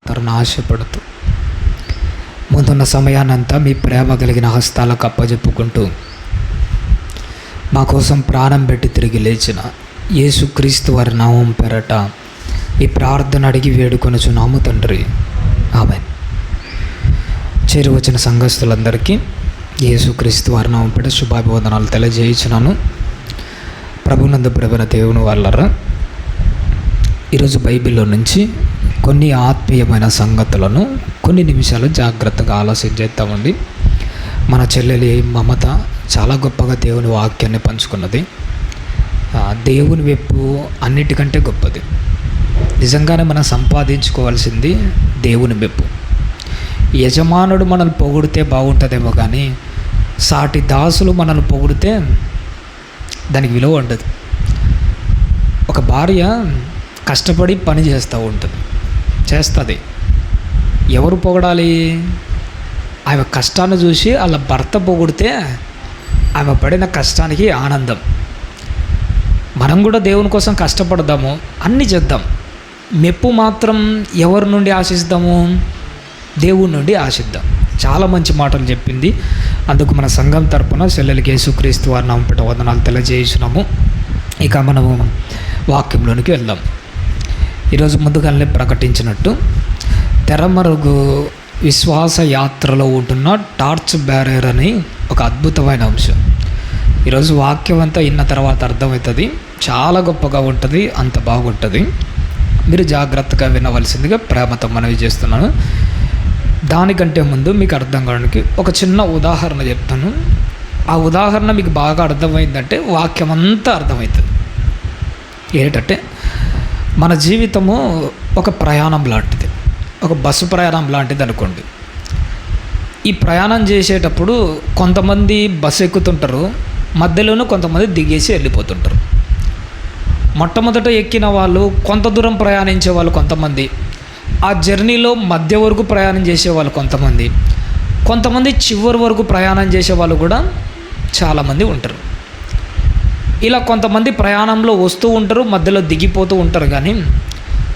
తనను ఆశపడుతూ ముందున్న సమయాన్నంతా మీ ప్రేమ కలిగిన హస్తాలకు అప్పజెప్పుకుంటూ మా కోసం ప్రాణం పెట్టి తిరిగి లేచిన యేసుక్రీస్తు వారి నామం పేరట ఈ ప్రార్థన అడిగి వేడుకొనుచున్నాము తండ్రి, ఆమేన్. చేరి వచ్చిన సంఘస్థులందరికీ యేసుక్రీస్తు వారి నామం పేరట శుభాభివందనాలు తెలియజేయుచున్నాను. ప్రభునందు ప్రభున దేవుని వాళ్ళరా, ఈరోజు బైబిల్లో నుంచి కొన్ని ఆత్మీయమైన సంగతులను కొన్ని నిమిషాలు జాగ్రత్తగా ఆలోచించేద్దామండి. మన చెల్లెలి మమత చాలా గొప్పగా దేవుని వాక్యాన్ని పంచుకున్నది. దేవుని వైపు అన్నిటికంటే గొప్పది. నిజంగానే మనం సంపాదించుకోవాల్సింది దేవుని మెప్పు. యజమానుడు మనల్ని పొగిడితే బాగుంటుందేమో కానీ సాటి దాసులు మనల్ని పొగిడితే దానికి విలువ ఉండదు. ఒక భార్య కష్టపడి పని చేస్తుంది. ఎవరు పొగడాలి? ఆమె కష్టాన్ని చూసి వాళ్ళ భర్త పొగిడితే ఆమె పడిన కష్టానికి ఆనందం. మనం కూడా దేవుని కోసం కష్టపడదాము, అన్నీ చేద్దాం. మెప్పు మాత్రం ఎవరి నుండి ఆశిస్తాము? దేవుని నుండి ఆశిద్దాం. చాలా మంచి మాటలు చెప్పింది. అందుకు మన సంఘం తరపున చెల్లెలికి యేసుక్రీస్తు వారి నామం పేరట వందనాలు తెలియజేస్తున్నాము. ఇక మనము వాక్యంలోనికి వెళ్దాం. ఈరోజు ముందుగానే ప్రకటించినట్టు తెరమరుగు విశ్వాస యాత్రలో ఉంటున్న టార్చ్ బ్యారియర్ అని ఒక అద్భుతమైన అంశం. ఈరోజు వాక్యం అంతా విన్న తర్వాత అర్థమవుతుంది. చాలా గొప్పగా ఉంటుంది, అంత బాగుంటుంది. మీరు జాగ్రత్తగా వినవలసిందిగా ప్రేమతో మనవి చేస్తున్నాను. దానికంటే ముందు మీకు అర్థం కావడానికి ఒక చిన్న ఉదాహరణ చెప్తాను. ఆ ఉదాహరణ మీకు బాగా అర్థమైందంటే వాక్యం అంతా అర్థమవుతుంది. ఏంటంటే, మన జీవితము ఒక ప్రయాణం లాంటిది, ఒక బస్సు ప్రయాణం లాంటిది అనుకోండి. ఈ ప్రయాణం చేసేటప్పుడు కొంతమంది బస్సు ఎక్కుతుంటారు, మధ్యలోనూ కొంతమంది దిగేసి వెళ్ళిపోతుంటారు. మొట్టమొదట ఎక్కిన వాళ్ళు కొంత దూరం ప్రయాణించే వాళ్ళు కొంతమంది, ఆ జర్నీలో మధ్య వరకు ప్రయాణం చేసేవాళ్ళు కొంతమంది చివరి వరకు ప్రయాణం చేసేవాళ్ళు కూడా చాలామంది ఉంటారు. ఇలా కొంతమంది ప్రయాణంలో వస్తూ ఉంటారు, మధ్యలో దిగిపోతూ ఉంటారు. కానీ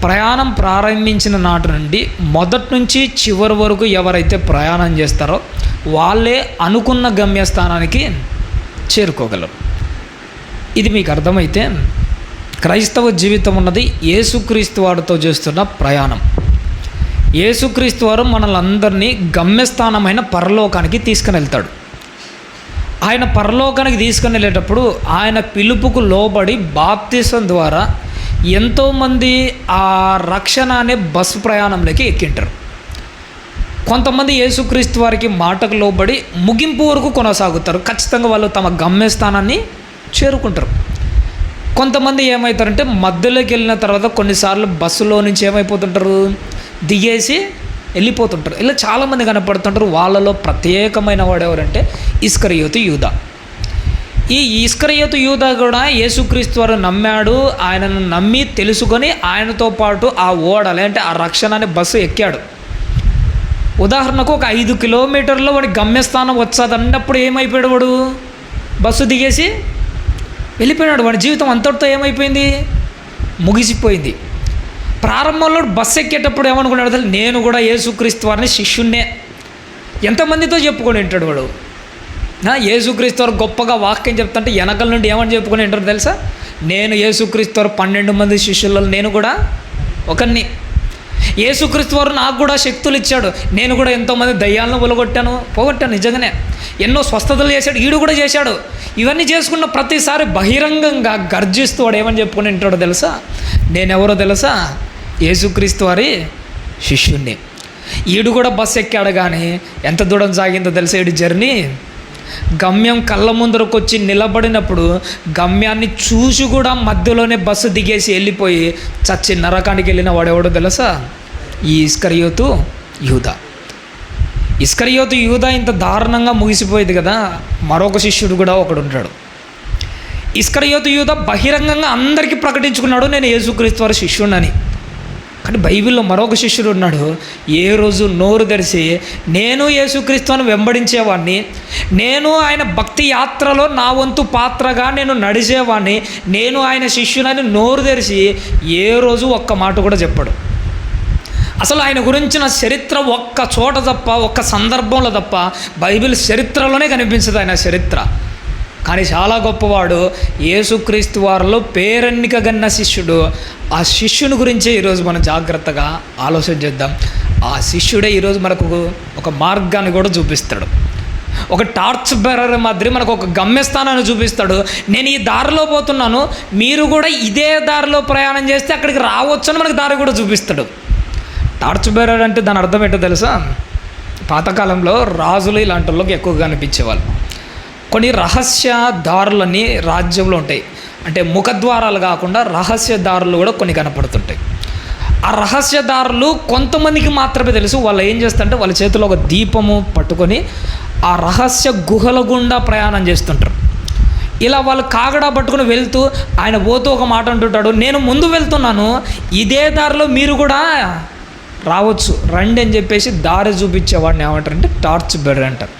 ప్రయాణం ప్రారంభించిన నాటి నుండి మొదటి నుంచి చివరి వరకు ఎవరైతే ప్రయాణం చేస్తారో వాళ్ళే అనుకున్న గమ్యస్థానానికి చేరుకోగలరు. ఇది మీకు అర్థమైతే క్రైస్తవ జీవితం ఉన్నది యేసుక్రీస్తు వారితో చేస్తున్న ప్రయాణం. యేసుక్రీస్తు వారు మనల్ని అందరినీ గమ్యస్థానమైన పరలోకానికి తీసుకుని వెళ్తాడు. ఆయన పరలోకానికి తీసుకుని వెళ్ళేటప్పుడు ఆయన పిలుపుకు లోబడి బాప్తిసం ద్వారా ఎంతోమంది ఆ రక్షణ అనే బస్సు ప్రయాణంలోకి ఎక్కింటారు. కొంతమంది యేసుక్రీస్తు వారికి మాటకు లోబడి ముగింపు వరకు కొనసాగుతారు. ఖచ్చితంగా వాళ్ళు తమ గమ్యస్థానాన్ని చేరుకుంటారు. కొంతమంది ఏమవుతారంటే మధ్యలోకి వెళ్ళిన తర్వాత కొన్నిసార్లు బస్సులో నుంచి ఏమైపోతుంటారు, దిగేసి వెళ్ళిపోతుంటారు. ఇలా చాలామంది కనపడుతుంటారు. వాళ్ళలో ప్రత్యేకమైన వాడు ఎవరంటే ఇస్కరియోతు యూదా. ఈ ఇస్కరియోతు యూదా కూడా యేసుక్రీస్తు వారు నమ్మాడు. ఆయనను నమ్మి తెలుసుకొని ఆయనతో పాటు ఆ ఓడలే అంటే ఆ రక్షణ అనే బస్సు ఎక్కాడు. ఉదాహరణకు ఒక 5 కిలోమీటర్లో వాడి గమ్యస్థానం వచ్చాది అన్నప్పుడు ఏమైపోయాడు? వాడు బస్సు దిగేసి వెళ్ళిపోయినాడు. వాడి జీవితం అంతటితో ఏమైపోయింది? ముగిసిపోయింది. ప్రారంభంలో బస్సు ఎక్కేటప్పుడు ఏమనుకున్నాడు అసలు? నేను కూడా యేసుక్రీస్తు వారిని శిష్యున్నే. ఎంతమందితో చెప్పుకొని ఉంటాడు వాడు? యేసుక్రీస్తు వారు గొప్పగా వాక్యం చెప్తుంటే వెనకల నుండి ఏమని చెప్పుకొని ఉంటారు తెలుసా? నేను యేసుక్రీస్తు వారు 12 మంది శిష్యులలో నేను కూడా ఒకరిని. యేసుక్రీస్తు వారు నాకు కూడా శక్తులు ఇచ్చాడు. నేను కూడా ఎంతోమంది దయ్యాలను పోగొట్టాను. నిజంగానే ఎన్నో స్వస్థతలు చేశాడు. ఈడు కూడా చేశాడు. ఇవన్నీ చేసుకున్న ప్రతిసారి బహిరంగంగా గర్జిస్తూ వాడు ఏమని చెప్పుకొని ఉంటాడో తెలుసా? నేనెవరో తెలుసా? యేసుక్రీస్తు వారి శిష్యుణ్ణి. ఈడు కూడా బస్సు ఎక్కాడు. కానీ ఎంత దూరం సాగిందో తెలుసా ఈడు జర్నీ? గమ్యం కళ్ళ ముందరకు వచ్చి నిలబడినప్పుడు గమ్యాన్ని చూసి కూడా మధ్యలోనే బస్సు దిగేసి వెళ్ళిపోయి చచ్చి నరకానికి వెళ్ళిన వాడెవడో తెలుసా? ఈ ఇస్కరియోతు యూదా. ఇస్కరియోతు యూదా ఇంత దారుణంగా ముగిసిపోయేది కదా. మరొక శిష్యుడు కూడా ఒకడు ఉంటాడు. ఇస్కరియోతు యూదా బహిరంగంగా అందరికీ ప్రకటించుకున్నాడు, నేను యేసుక్రీస్తు వారి శిష్యుడిని. కానీ బైబిల్లో మరొక శిష్యుడు ఉన్నాడు. ఏ రోజు నోరు తెరిచి నేను యేసుక్రీస్తుని వెంబడించేవాడిని, నేను ఆయన భక్తి యాత్రలో నా వంతు పాత్రగా నేను నడిచేవాడిని, నేను ఆయన శిష్యునని నోరు తెరిచి ఏ రోజు ఒక్క మాట కూడా చెప్పాడు. అసలు ఆయన గురించిన చరిత్ర ఒక్క చోట తప్ప, ఒక్క సందర్భంలో తప్ప బైబిల్ చరిత్రలోనే కనిపించదు ఆయన చరిత్ర. కానీ చాలా గొప్పవాడు, యేసుక్రీస్తు వారిలో పేరెన్నిక గన్న శిష్యుడు. ఆ శిష్యుని గురించే ఈరోజు మనం జాగ్రత్తగా ఆలోచన చేద్దాం. ఆ శిష్యుడే ఈరోజు మనకు ఒక మార్గాన్ని కూడా చూపిస్తాడు. ఒక టార్చ్ బెరర్ మాదిరి మనకు ఒక గమ్యస్థానాన్ని చూపిస్తాడు. నేను ఈ దారిలో పోతున్నాను, మీరు కూడా ఇదే దారిలో ప్రయాణం చేస్తే అక్కడికి రావచ్చు అని మనకు దారి కూడా చూపిస్తాడు. టార్చ్ బెరర్ అంటే దాని అర్థం ఏంటో తెలుసా? పాతకాలంలో రాజులు ఇలాంటి వాళ్ళకి ఎక్కువగా కనిపించేవాళ్ళు. కొన్ని రహస్య దారులని రాజ్యంలో ఉంటాయి. అంటే ముఖద్వారాలు కాకుండా రహస్య దారులు కూడా కొన్ని కనపడుతుంటాయి. ఆ రహస్య దారులు కొంతమందికి మాత్రమే తెలుసు. వాళ్ళు ఏం చేస్తారంటే వాళ్ళ చేతిలో ఒక దీపము పట్టుకొని ఆ రహస్య గుహల గుండా ప్రయాణం చేస్తుంటారు. ఇలా వాళ్ళు కాగడా పట్టుకుని వెళ్తూ ఆయన పోతూ ఒక మాట అంటుంటాడు, నేను ముందు వెళ్తున్నాను, ఇదే దారిలో మీరు కూడా రావచ్చు, రండి అని చెప్పేసి దారి చూపించేవాడిని ఏమంటారంటే టార్చ్ బెరర్ అంటారు.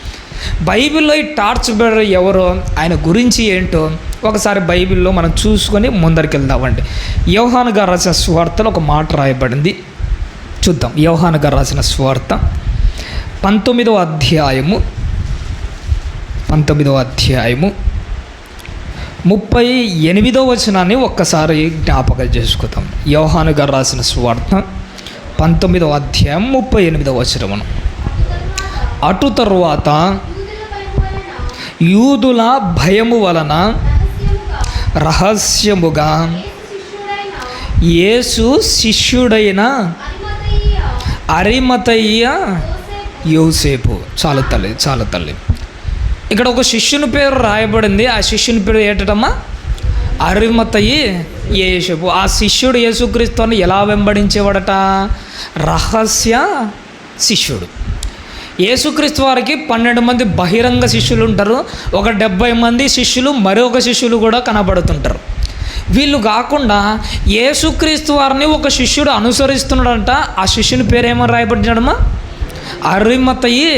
బైబిల్లో ఈ టార్చ్ బెరర్ ఎవరో, ఆయన గురించి ఏంటో ఒకసారి బైబిల్లో మనం చూసుకొని ముందరికి వెళ్దామండి. యోహాను గారు రాసిన సువార్తలో ఒక మాట రాయబడింది, చూద్దాం. యోహాను గారు రాసిన సువార్త 19వ అధ్యాయము 38వ వచనాన్ని ఒక్కసారి జ్ఞాపకం చేసుకుందాం. యోహాను గారు రాసిన సువార్త 19వ అధ్యాయం 38వ వచనమును. అటు తరువాత యూదుల భయము వలన రహస్యముగా యేసు శిష్యుడైన అరిమతయ్య యోసేపు. చాలు తల్లి. ఇక్కడ ఒక శిష్యుని పేరు రాయబడింది. ఆ శిష్యుని పేరు ఏంటమ్మా? అరిమతయి యోసేపు. ఆ శిష్యుడు యేసుక్రీస్తుని ఎలా వెంబడించేవాడట? రహస్య శిష్యుడు. యేసుక్రీస్తు వారికి 12 మంది బహిరంగ శిష్యులు ఉంటారు. ఒక 70 మంది శిష్యులు, మరొక శిష్యులు కూడా కనబడుతుంటారు. వీళ్ళు కాకుండా యేసుక్రీస్తు వారిని ఒక శిష్యుడు అనుసరిస్తున్నాడంట. ఆ శిష్యుని పేరు ఏమని రాయబడినాడమ్మా? అరిమతయి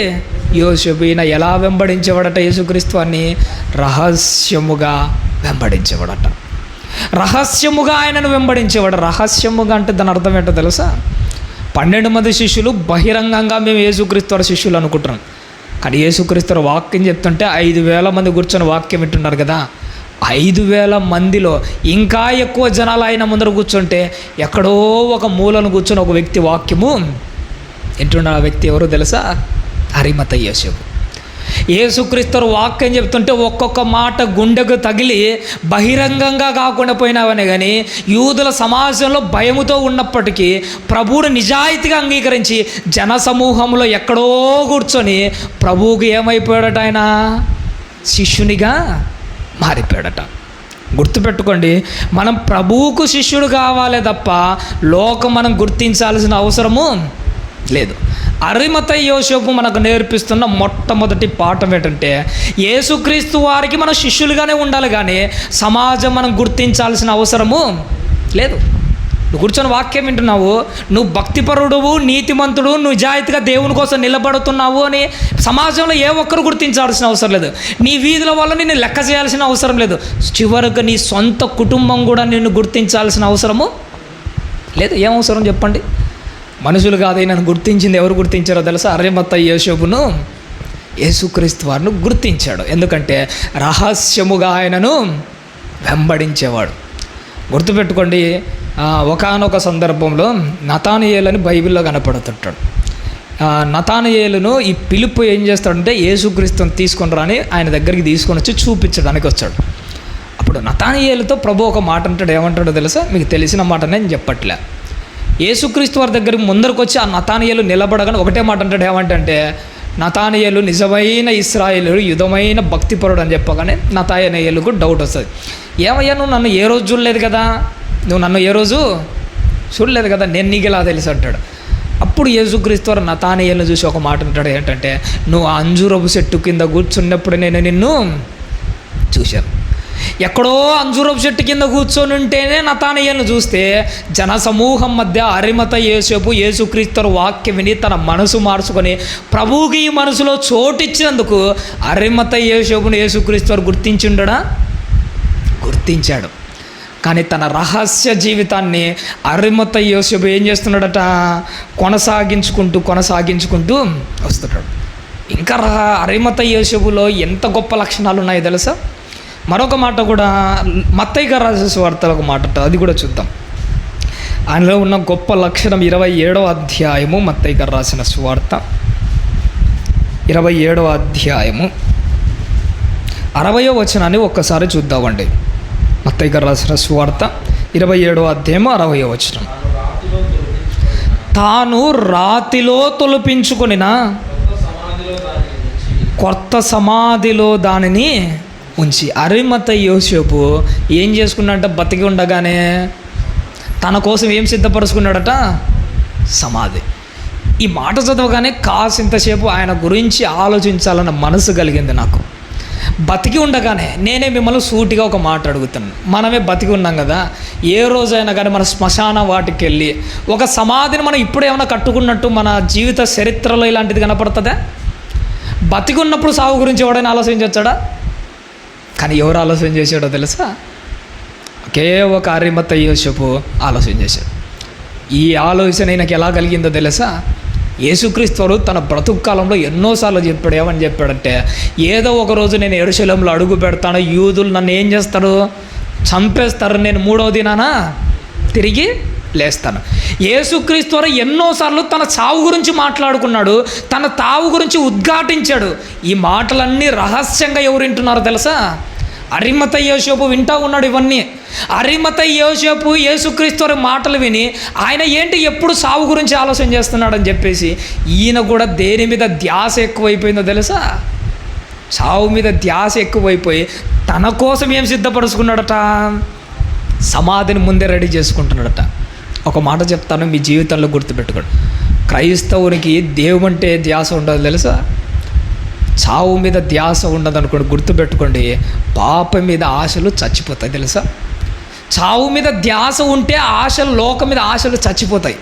యోసేపు. ఈయన ఎలా వెంబడించేవాడట? యేసుక్రీస్తు వారిని రహస్యముగా వెంబడించేవాడట. రహస్యముగా ఆయనను వెంబడించేవాడు. రహస్యముగా అంటే దాని అర్థం ఏంటో తెలుసా? 12 మంది శిష్యులు బహిరంగంగా మేము యేసుక్రీస్తు వారి శిష్యులు అనుకుంటున్నాం. కానీ యేసుక్రీస్తు వారి వాక్యం చెప్తుంటే 5,000 మంది కూర్చొని వాక్యం వింటున్నారు కదా. 5,000 మందిలో ఇంకా ఎక్కువ జనాలు ఆయన ముందర కూర్చుంటే ఎక్కడో ఒక మూలను కూర్చొని ఒక వ్యక్తి వాక్యము వింటున్నాడు. ఆ వ్యక్తి ఎవరో తెలుసా? అరిమతయి యోసేపు. యేసుక్రీస్తు వాక్యం చెప్తుంటే ఒక్కొక్క మాట గుండెకు తగిలి బహిరంగంగా కాకుండా పోయినావనే కానీ యూదుల సమాజంలో భయముతో ఉన్నప్పటికీ ప్రభువుని నిజాయితీగా అంగీకరించి జనసమూహంలో ఎక్కడో కూర్చొని ప్రభువుకి ఏమైపోయాడట? ఆయన శిష్యునిగా మారిపోయాడట. గుర్తుపెట్టుకోండి, మనం ప్రభువుకు శిష్యుడు కావాలే తప్ప లోకం మనం గుర్తించాల్సిన అవసరము లేదు. అరిమతయి యోసేపు మనకు నేర్పిస్తున్న మొట్టమొదటి పాఠం ఏంటంటే యేసుక్రీస్తు వారికి మనం శిష్యులుగానే ఉండాలి, కానీ సమాజం మనం గుర్తించాల్సిన అవసరము లేదు. నువ్వు కూర్చొని వాక్యం వింటున్నావు, నువ్వు భక్తిపరుడువు, నీతిమంతుడు, నువ్వు నిజాయితీగా దేవుని కోసం నిలబడుతున్నావు అని సమాజంలో ఏ ఒక్కరు గుర్తించాల్సిన అవసరం లేదు. నీ వీధుల వల్ల నిన్ను లెక్క చేయాల్సిన అవసరం లేదు. చివరికి నీ సొంత కుటుంబం కూడా నిన్ను గుర్తించాల్సిన అవసరము లేదు. ఏం అవసరం చెప్పండి? మనుషులు కాదు, నన్ను గుర్తించింది ఎవరు గుర్తించారో తెలుసా? అరిమతయి యోసేపును యేసుక్రీస్తు వారిని గుర్తించాడు. ఎందుకంటే రహస్యముగా ఆయనను వెంబడించేవాడు. గుర్తుపెట్టుకోండి, ఒకానొక సందర్భంలో నతానియేలు అని బైబిల్లో కనపడుతుంటాడు. నతానియేలును ఈ పిలుపు ఏం చేస్తాడంటే యేసుక్రీస్తుని తీసుకొని రాని ఆయన దగ్గరికి తీసుకొని వచ్చి చూపించడానికి వచ్చాడు. అప్పుడు నతానియేలుతో ప్రభు ఒక మాట అంటాడు. ఏమంటాడో తెలుసా? మీకు తెలిసిన మాట నేను చెప్పట్లే. యేసుక్రీస్తు వారి దగ్గరికి ముందరకు వచ్చి ఆ నతానియేలు నిలబడగానే ఒకటే మాట అంటాడు. ఏమంటే నతానియేలు నిజమైన ఇశ్రాయేలు, యుధమైన భక్తిపరుడు అని చెప్పగానే నతానియేలుకు డౌట్ వస్తుంది. ఏమయ్యా, నువ్వు నన్ను ఏ రోజు చూడలేదు కదా, నువ్వు నన్ను ఏ రోజు చూడలేదు కదా, నేను నీకు ఎలా తెలుసు అంటాడు. అప్పుడు యేసుక్రీస్తు వారు నతానియేలును చూసి ఒక మాట అంటాడు. ఏంటంటే, నువ్వు అంజూరపు చెట్టు కింద కూర్చున్నప్పుడు నేను నిన్ను చూశాను. ఎక్కడో అంజూరపు చెట్టు కింద కూర్చొని ఉంటేనే నతానియేలును చూస్తే జనసమూహం మధ్య అరిమతయి యోసేపు యేసుక్రీస్తు వాక్యం విని తన మనసు మార్చుకొని ప్రభువుకి ఈ మనసులో చోటిచ్చినందుకు అరిమతయి యోసేపును యేసుక్రీస్తు గుర్తించిండడా? గుర్తించాడు. కానీ తన రహస్య జీవితాన్ని అరిమతయి యోసేపు ఏం చేస్తున్నాడట, కొనసాగించుకుంటూ వస్తున్నాడు. ఇంకా అరిమతయి యోసేపులో ఎంత గొప్ప లక్షణాలు ఉన్నాయో తెలుసా. మరొక మాట కూడా మత్తయి గారు రాసిన సువార్తలో ఒక మాట, అది కూడా చూద్దాం. ఆయనలో ఉన్న గొప్ప లక్షణం 27వ అధ్యాయము, మత్తయి గారు రాసిన సువార్త 27వ అధ్యాయము 60వ వచనాన్ని ఒక్కసారి చూద్దామండి. మత్తయి గారు రాసిన సువార్త 27వ అధ్యాయము 60వ వచనం. తాను రాతిలో తొలిపించుకొనిన కొత్త సమాధిలో దానిని ఉంచి. అరిమతయి యోసేపు ఏం చేసుకున్నాడట, బతికి ఉండగానే తన కోసం ఏం సిద్ధపరుచుకున్నాడట, సమాధి. ఈ మాట చదవగానే కాసింతసేపు ఆయన గురించి ఆలోచించాలన్న మనసు కలిగింది నాకు. బతికి ఉండగానే నేనే మిమ్మల్ని సూటిగా ఒక మాట అడుగుతాను. మనమే బతికి ఉన్నాం కదా, ఏ రోజైనా కానీ మన శ్మశాన వాటికి వెళ్ళి ఒక సమాధిని మనం ఇప్పుడు ఏమైనా కట్టుకున్నట్టు మన జీవిత చరిత్రలో ఇలాంటిది కనపడుతుందా? బతికి ఉన్నప్పుడు సాగు గురించి ఎవడైనా ఆలోచించవచ్చాడా? కానీ ఎవరు ఆలోచన చేశాడో తెలుసా? ఒకే ఒక అరిమతయి యోసేపు ఆలోచన చేశాడు. ఈ ఆలోచన ఆయనకి ఎలా కలిగిందో తెలుసా? యేసుక్రీస్తు వారు తన బ్రతుకు కాలంలో ఎన్నోసార్లు చెప్పాడు. ఏమని చెప్పాడంటే, ఏదో ఒక రోజు నేను యెరూషలేములో అడుగు పెడతాను, యూదులు నన్ను ఏం చేస్తారు, చంపేస్తారు, నేను 3వ దినాన తిరిగి లేస్తాను. యేసుక్రీస్తు వారు ఎన్నోసార్లు తన చావు గురించి మాట్లాడుకున్నాడు, తన తావు గురించి ఉద్ఘాటించాడు. ఈ మాటలన్నీ రహస్యంగా ఎవరు వింటున్నారో తెలుసా? అరిమతయి యోసేపు వింటూ ఉన్నాడు ఇవన్నీ. అరిమతయి యోసేపు యేసుక్రీస్తు వారి మాటలు విని ఆయన ఏంటి ఎప్పుడు సావు గురించి ఆలోచన చేస్తున్నాడని చెప్పేసి ఈయన కూడా దేని మీద ధ్యాస ఎక్కువైపోయిందో తెలుసా? సావు మీద ధ్యాస ఎక్కువైపోయి తన కోసం ఏం సిద్ధపరుచుకున్నాడట, సమాధిని ముందే రెడీ చేసుకుంటున్నాడట. ఒక మాట చెప్తాను, మీ జీవితంలో గుర్తుపెట్టుకోండి. క్రైస్తవునికి దేవుడంటే ధ్యాస ఉండదు తెలుసా? చావు మీద ధ్యాస ఉండదు అనుకోండి, గుర్తుపెట్టుకోండి, పాపం మీద ఆశలు చచ్చిపోతాయి తెలుసా? చావు మీద ధ్యాస ఉంటే ఆశలు, లోకం మీద ఆశలు చచ్చిపోతాయి.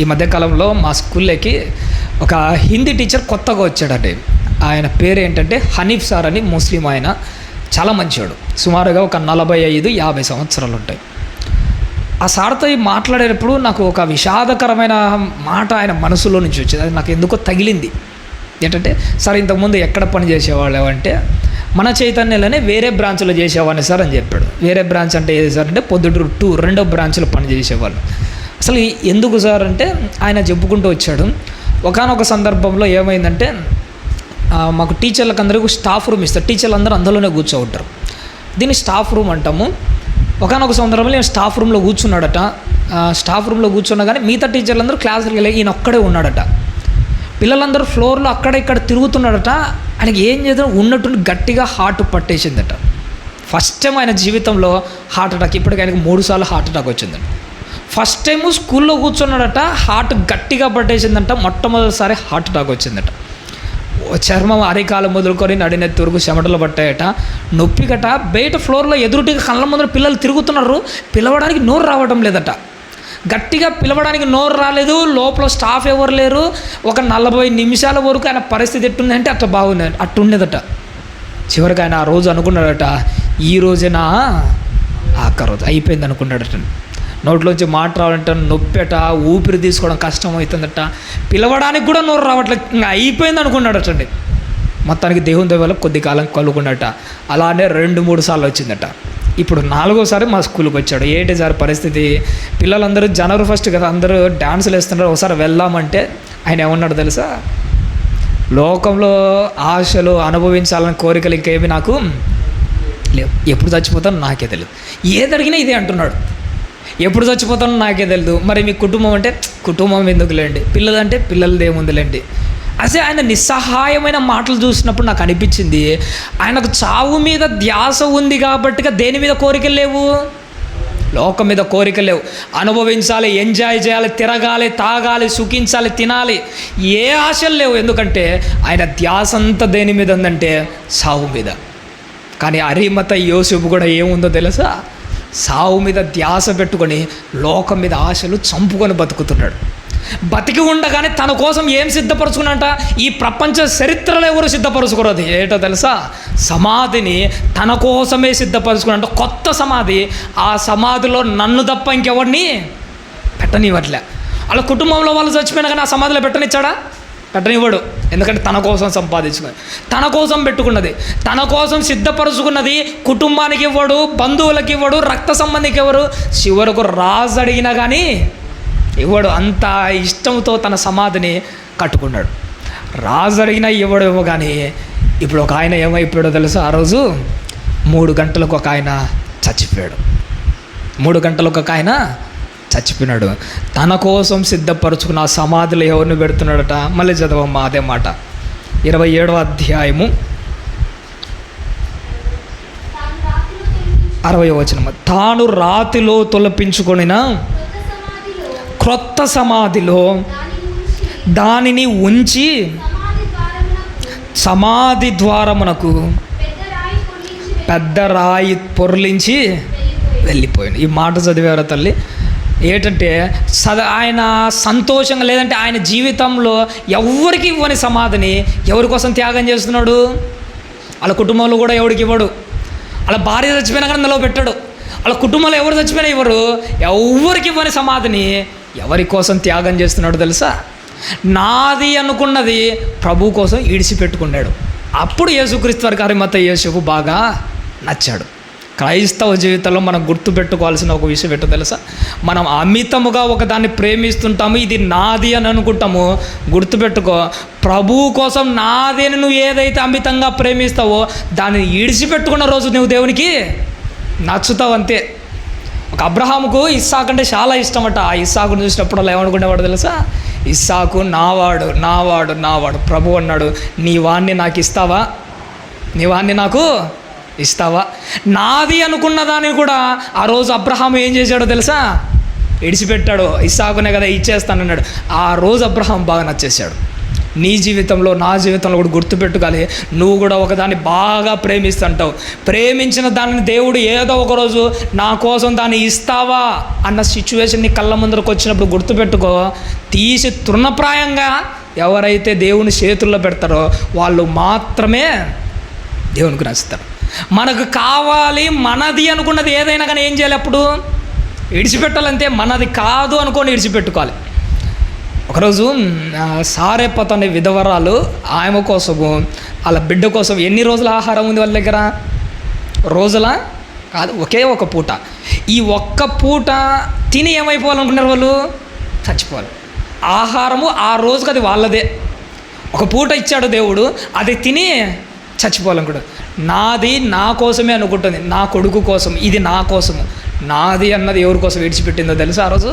ఈ మధ్యకాలంలో మా స్కూల్లోకి ఒక హిందీ టీచర్ కొత్తగా వచ్చాడండి. ఆయన పేరు ఏంటంటే హనీఫ్ సార్ అని, ముస్లిం ఆయన, చాలా మంచివాడు. సుమారుగా ఒక 45-50 సంవత్సరాలు ఉంటాయి. ఆ సార్తో మాట్లాడేటప్పుడు నాకు ఒక విషాదకరమైన మాట ఆయన మనసులో నుంచి వచ్చింది. అది నాకు ఎందుకో తగిలింది. ఏంటంటే, సార్ ఇంతకుముందు ఎక్కడ పని చేసేవాళ్ళు అంటే, మన చైతన్యలోనే వేరే బ్రాంచ్లో చేసేవాడిని సార్ అని చెప్పాడు. వేరే బ్రాంచ్ అంటే ఏది సార్ అంటే, పొద్దుటూరు 2 రెండో బ్రాంచ్లో పని చేసేవాళ్ళు. అసలు ఎందుకు సార్ అంటే ఆయన చెప్పుకుంటూ వచ్చాడు. ఒకానొక సందర్భంలో ఏమైందంటే, మాకు టీచర్లకు అందరికీ స్టాఫ్ రూమ్ ఇస్తారు, టీచర్లు అందరూ అందులోనే కూర్చోంటారు. దీన్ని స్టాఫ్ రూమ్ అంటాము. ఒకానొక సందర్భంలో నేను స్టాఫ్ రూమ్లో కూర్చున్నాడట. స్టాఫ్ రూమ్లో కూర్చున్నా కానీ మిగతా టీచర్లందరూ క్లాసులకు వెళ్ళి ఈయన ఒక్కడే ఉన్నాడట. పిల్లలందరూ ఫ్లోర్లో అక్కడ ఇక్కడ తిరుగుతున్నాడట. ఆయనకి ఏం చేద్దాం ఉన్నట్టుండి గట్టిగా హార్ట్ పట్టేసిందట. ఫస్ట్ టైం ఆయన జీవితంలో హార్ట్ అటాక్. ఇప్పటికి ఆయనకు 3 సార్లు హార్ట్ అటాక్ వచ్చిందంట. ఫస్ట్ టైము స్కూల్లో కూర్చున్నాడట, హార్ట్ గట్టిగా పట్టేసిందంట. మొట్టమొదటిసారి హార్ట్ అటాక్ వచ్చిందట. చర్మం అరికాలు మొదలుకొని నడినెత్తి వరకు చెమటలు పట్టాయట, నొప్పిగట. బయట ఫ్లోర్లో ఎదురుటిగా కళ్ళ ముందర పిల్లలు తిరుగుతున్నారు, పిలవడానికి నోరు రావడం లేదట. గట్టిగా పిలవడానికి నోరు రాలేదు, లోపల స్టాఫ్ ఎవరు లేరు. ఒక 40 నిమిషాల వరకు ఆయన పరిస్థితి ఎట్టుందంటే అట్లా బాగుంది, అట్టుండేదట. చివరికి ఆయన ఆ రోజు అనుకున్నాడట, ఈ రోజేనా ఆఖరి రోజు అయిపోయింది అనుకున్నాడట. నోట్లోంచి మాట రావాలంటే నొప్పెట, ఊపిరి తీసుకోవడం కష్టం అవుతుందట, పిలవడానికి కూడా నోరు రావట్లేదు, ఇంకా అయిపోయింది అనుకున్నాడటండి. మొత్తానికి దేవుని దయ వల్ల కొద్ది కాలం కలుగుకున్నట. అలానే 2-3 సార్లు వచ్చిందట. ఇప్పుడు 4వసారి మా స్కూల్కి వచ్చాడు. ఏంటి సార్ పరిస్థితి, పిల్లలందరూ జనవరి 1 కదా, అందరూ డ్యాన్సులు వేస్తున్నారు, ఒకసారి వెళ్దామంటే ఆయన ఏమన్నాడు తెలుసా? లోకంలో ఆశలు అనుభవించాలని కోరికలు ఇంకేమి నాకు లేవు, ఎప్పుడు చచ్చిపోతాను నాకే తెలియదు. ఏది అడిగినా ఇదే అంటున్నాడు, ఎప్పుడు చచ్చిపోతానో నాకే తెలియదు. మరి మీ కుటుంబం అంటే కుటుంబం ఎందుకులేండి, పిల్లలంటే పిల్లలది ఏముందిలేండి. అసలు ఆయన నిస్సహాయమైన మాటలు చూసినప్పుడు నాకు అనిపించింది, ఆయనకు చావు మీద ధ్యాస ఉంది కాబట్టిగా దేని మీద కోరికలు లేవు, లోకం మీద కోరికలు లేవు. అనుభవించాలి, ఎంజాయ్ చేయాలి, తిరగాలి, తాగాలి, సుఖించాలి, తినాలి, ఏ ఆశలు లేవు. ఎందుకంటే ఆయన ధ్యాస అంతా దేని మీద ఉందంటే సావు మీద. కానీ అరిమతయి యోసేపు కూడా ఏముందో తెలుసా? సావు మీద ధ్యాస పెట్టుకొని లోకం మీద ఆశలు చంపుకొని బతుకుతున్నాడు. బతికి ఉండగానే తన కోసం ఏం సిద్ధపరచుకున్నట, ఈ ప్రపంచ చరిత్రలో ఎవరు సిద్ధపరచుకోరది ఏటో తెలుసా? సమాధిని తన కోసమే సిద్ధపరచుకున్నట్ట, కొత్త సమాధి. ఆ సమాధిలో నన్ను తప్ప ఇంకెవరిని పెట్టనివ్వట్లే. అలా కుటుంబంలో వాళ్ళు చచ్చిపోయినా కానీ ఆ సమాధిలో పెట్టనిచ్చాడా? పెట్టనివ్వడు. ఎందుకంటే తన కోసం సంపాదించుకున్నది, తన కోసం పెట్టుకున్నది, తన కోసం సిద్ధపరచుకున్నది కుటుంబానికి ఇవ్వడు, బంధువులకి ఇవ్వడు, రక్త సంబంధికి ఇవ్వరు, చివరకు రాజు అడిగినా కానీ ఇవ్వడు. అంత ఇష్టంతో తన సమాధిని కట్టుకున్నాడు. రాజు అడిగినా ఇవ్వడు కానీ ఇప్పుడు ఒక ఆయన ఏమైపోయాడో తెలుసా? ఆ రోజు 3 గంటలకు ఒక ఆయన చచ్చిపోయాడు. 3 గంటలకు ఒక ఆయన చచ్చిపోయినాడు. తన కోసం సిద్ధపరచుకున్న ఆ సమాధిలో ఎవరిని పెడుతున్నాడట? మళ్ళీ చదవమ్మా అదే మాట, 27వ అధ్యాయము 60వ వచనం. తాను రాతిలో తొలపించుకొనిన క్రొత్త సమాధిలో దానిని ఉంచి సమాధి ద్వారమునకు పెద్ద రాయి పొర్లించి వెళ్ళిపోయాడు. ఈ మాట చదివారా తల్లి? ఏంటంటే ఆయన సంతోషంగా, లేదంటే ఆయన జీవితంలో ఎవరికి ఇవ్వని సమాధిని ఎవరి కోసం త్యాగం చేస్తున్నాడు? వాళ్ళ కుటుంబంలో కూడా ఎవరికి ఇవ్వడు. అలా భార్య చచ్చిపోయినా కానీ అందులో పెట్టాడు. వాళ్ళ కుటుంబంలో ఎవరు చచ్చిపోయినా ఇవ్వరు. ఎవరికి ఇవ్వని సమాధిని ఎవరి కోసం త్యాగం చేస్తున్నాడు తెలుసా? నాది అనుకున్నది ప్రభు కోసం ఈడిచిపెట్టుకున్నాడు. అప్పుడు యేసుక్రీస్తు వారికి అరిమత యేసుకు బాగా నచ్చాడు. క్రైస్తవ జీవితంలో మనం గుర్తుపెట్టుకోవాల్సిన ఒక విషయం ఏంటో తెలుసా? మనం అమితముగా ఒకదాన్ని ప్రేమిస్తుంటాము, ఇది నాది అని అనుకుంటాము. గుర్తుపెట్టుకో, ప్రభువు కోసం నాది అని నువ్వు ఏదైతే అమితంగా ప్రేమిస్తావో దాన్ని ఈడిచిపెట్టుకున్న రోజు నువ్వు దేవునికి నచ్చుతావు అంతే. ఒక అబ్రహాముకు ఇస్సాకు అంటే చాలా ఇష్టమట. ఆ ఇస్సాకును చూసినప్పుడు వాళ్ళు ఏమనుకునేవాడు తెలుసా? ఇస్సాకు నావాడు నావాడు నావాడు. ప్రభు అన్నాడు, నీ వాణ్ణి నాకు ఇస్తావా? నీ వాణ్ణి నాకు ఇస్తావా? నాది అనుకున్న దాన్ని కూడా ఆ రోజు అబ్రహాము ఏం చేశాడో తెలుసా? ఇడిచిపెట్టాడు. ఇస్సాకునే కదా ఇచ్చేస్తానన్నాడు. ఆ రోజు అబ్రహాం బాగా నచ్చేసాడు. నీ జీవితంలో, నా జీవితంలో కూడా గుర్తుపెట్టుకోవాలి, నువ్వు కూడా ఒకదాన్ని బాగా ప్రేమిస్తుంటావు. ప్రేమించిన దానిని దేవుడు ఏదో ఒకరోజు నా కోసం దాన్ని ఇస్తావా అన్న సిచ్యువేషన్ నీ కళ్ళ ముందరకు వచ్చినప్పుడు గుర్తుపెట్టుకో, తీసి తృణప్రాయంగా ఎవరైతే దేవుని చేతుల్లో పెడతారో వాళ్ళు మాత్రమే దేవునికి నచ్చుతారు. మనకు కావాలి, మనది అనుకున్నది ఏదైనా కానీ ఏం చేయాలి? అప్పుడు విడిచిపెట్టాలంటే మనది కాదు అనుకొని విడిచిపెట్టుకోవాలి. ఒకరోజు సారేపత్ అనే విధవరాలు ఆమె కోసము, వాళ్ళ బిడ్డ కోసం ఎన్ని రోజుల ఆహారం ఉంది వాళ్ళ దగ్గర? రోజుల కాదు, ఒకే ఒక పూట. ఈ ఒక్క పూట తిని ఏమైపోవాలనుకున్నారు వాళ్ళు? చచ్చిపోవాలి. ఆహారము ఆ రోజుకి అది వాళ్ళదే. ఒక పూట ఇచ్చాడు దేవుడు, అది తిని చచ్చిపోవాలనుకుంటాడు. నాది నా కోసమే అనుకుంటుంది, నా కొడుకు కోసం, ఇది నా కోసము. నాది అన్నది ఎవరి కోసం విడిచిపెట్టిందో తెలుసా? ఆ రోజు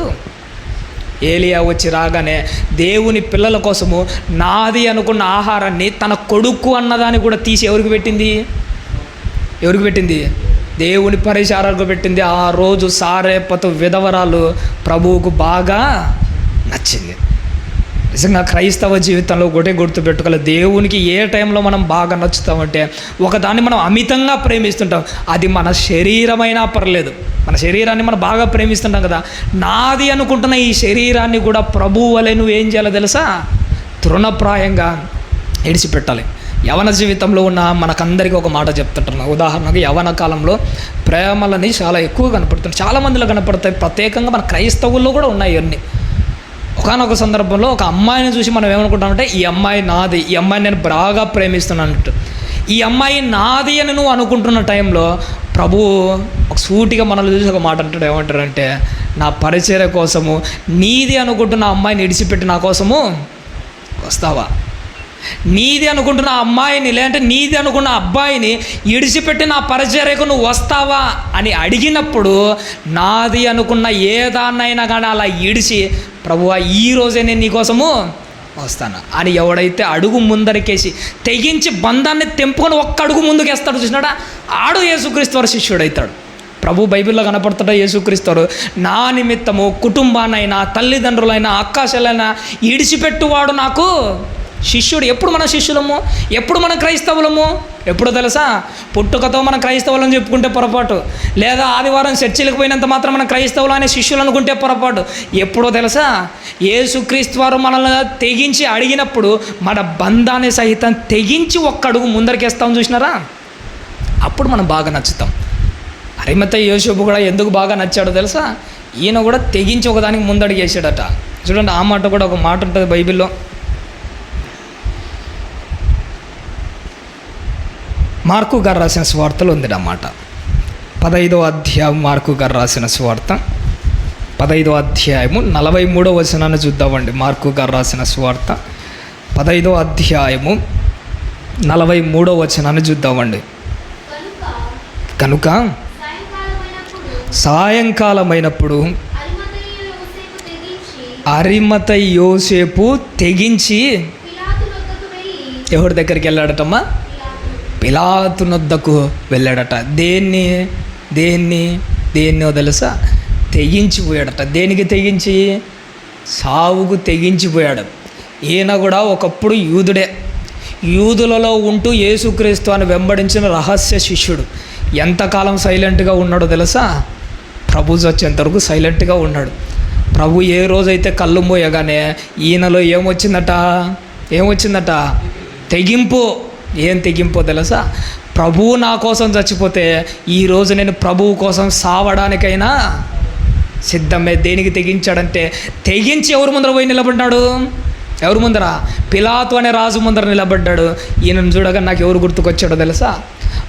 ఏలియా వచ్చి రాగానే దేవుని పిల్లల కోసము నాది అనుకున్న ఆహారాన్ని తన కొడుకు అన్నదాన్ని కూడా తీసి ఎవరికి పెట్టింది? ఎవరికి పెట్టింది? దేవుని పరిచారాలకు పెట్టింది. ఆ రోజు సారేపతు విధవరాలు ప్రభువుకు బాగా నచ్చింది. నిజంగా క్రైస్తవ జీవితంలో ఒకటే గుర్తుపెట్టుకోవాలి, దేవునికి ఏ టైంలో మనం బాగా నచ్చుతామంటే ఒకదాన్ని మనం అమితంగా ప్రేమిస్తుంటాం. అది మన శరీరమైనా పర్లేదు, మన శరీరాన్ని మనం బాగా ప్రేమిస్తుంటాం కదా. నాది అనుకుంటున్న ఈ శరీరాన్ని కూడా ప్రభువు వలె నువ్వు ఏం చేయాలో తెలుసా? తృణప్రాయంగా విడిచిపెట్టాలి. యవన జీవితంలో ఉన్న మనకందరికీ ఒక మాట చెప్తుంటున్నాను. ఉదాహరణకు యవన కాలంలో ప్రేమలని చాలా ఎక్కువ కనపడుతున్నాయి, చాలామందిలో కనపడతాయి. ప్రత్యేకంగా మన క్రైస్తవుల్లో కూడా ఉన్నాయి అన్నీ. ఒకనొక సందర్భంలో ఒక అమ్మాయిని చూసి మనం ఏమనుకుంటామంటే ఈ అమ్మాయి నాది, ఈ అమ్మాయిని నేను బాగా ప్రేమిస్తున్నానంటూ. ఈ అమ్మాయి నాది అని నువ్వు అనుకుంటున్న టైంలో ప్రభువు ఒక సూటిగా మనల్ని చూసి ఒక మాట అంటాడు. ఏమంటారంటే, నా పరిచర్య కోసము నీది అనుకుంటున్న అమ్మాయిని విడిచిపెట్టి నా కోసము వస్తావా? నీది అనుకుంటున్న అమ్మాయిని, లేదంటే నీది అనుకున్న అబ్బాయిని విడిచిపెట్టి నా పరిచర్యకు నువ్వు వస్తావా అని అడిగినప్పుడు నాది అనుకున్న ఏ దాన్నైనా కానీ అలా ఇడిచి ప్రభువా ఈ రోజే నేను నీకోసము వస్తాను అని ఎవడైతే అడుగు ముందరికేసి తెగించి బంధాన్ని తెంపుకొని ఒక్క అడుగు ముందుకేస్తాడు చూసినాడా, ఆడు యేసుక్రీస్తు వారి శిష్యుడు అవుతాడు. ప్రభు బైబిల్లో కనపడతాడు యేసుక్రీస్తు, నా నిమిత్తము కుటుంబాన్నైనా, తల్లిదండ్రులైనా, అక్కాశలైనా విడిచిపెట్టువాడు నాకు శిష్యుడు. ఎప్పుడు మనం శిష్యులము, ఎప్పుడు మనం క్రైస్తవులము? ఎప్పుడో తెలుసా? పుట్టుకతో మనం క్రైస్తవులను చెప్పుకుంటే పొరపాటు, లేదా ఆదివారం చర్చిలకు పోయినంత మాత్రం మనం క్రైస్తవులు అనే శిష్యులు అనుకుంటే పొరపాటు. ఎప్పుడో తెలుసా? యేసుక్రీస్తు వారు మనల్ని తెగించి అడిగినప్పుడు మన బంధాన్ని సహితం తెగించి ఒక్క అడుగు ముందరికేస్తాం, చూసినారా? అప్పుడు మనం బాగా నచ్చుతాం. అరిమతయి యోసేపు కూడా ఎందుకు బాగా నచ్చాడో తెలుసా? ఈయన కూడా తెగించి ఒకదానికి ముందడుగేసాడట. చూడండి, ఆ మాట కూడా ఒక మాట ఉంటుంది బైబిల్లో. మార్కు గారు రాసిన సువార్తలో ఉంది అన్నమాట. 15వ అధ్యాయం మార్కు గారు రాసిన సువార్త 15వ అధ్యాయము 43వ వచనాన్ని చూద్దామండి. మార్కు గారు రాసిన సువార్త 15వ అధ్యాయము 43వ వచనాన్ని చూద్దామండి. కనుక సాయంకాలమైనప్పుడు అరిమతయి యోసేపు తెగించి ఎవరి దగ్గరికి వెళ్ళాడటమ్మా? పిలాతు నొద్దకు వెళ్ళాడట. దేన్నో తెలుసా? తెగించిపోయాడట. దేనికి తెగించి? సావుకు తెగించిపోయాడు. ఈయన కూడా ఒకప్పుడు యూదుడే. యూదులలో ఉంటూ యేసుక్రీస్తు అని వెంబడించిన రహస్య శిష్యుడు. ఎంతకాలం సైలెంట్గా ఉన్నాడో తెలుసా? ప్రభు వచ్చేంత వరకు సైలెంట్గా ఉన్నాడు. ప్రభు ఏ రోజైతే కళ్ళు మోయగానే ఈయనలో ఏమొచ్చిందట? తెగింపు. ఏం తెగింపో తెలుసా? ప్రభువు నా కోసం చచ్చిపోతే ఈరోజు నేను ప్రభువు కోసం సావడానికైనా సిద్ధమే. దేనికి తెగించాడంటే, తెగించి ఎవరు ముందర పోయి నిలబడ్డాడు? ఎవరు ముందర? పిలాతు అనే రాజు ముందర నిలబడ్డాడు. ఈయనను చూడగా నాకు ఎవరు గుర్తుకొచ్చాడో తెలుసా?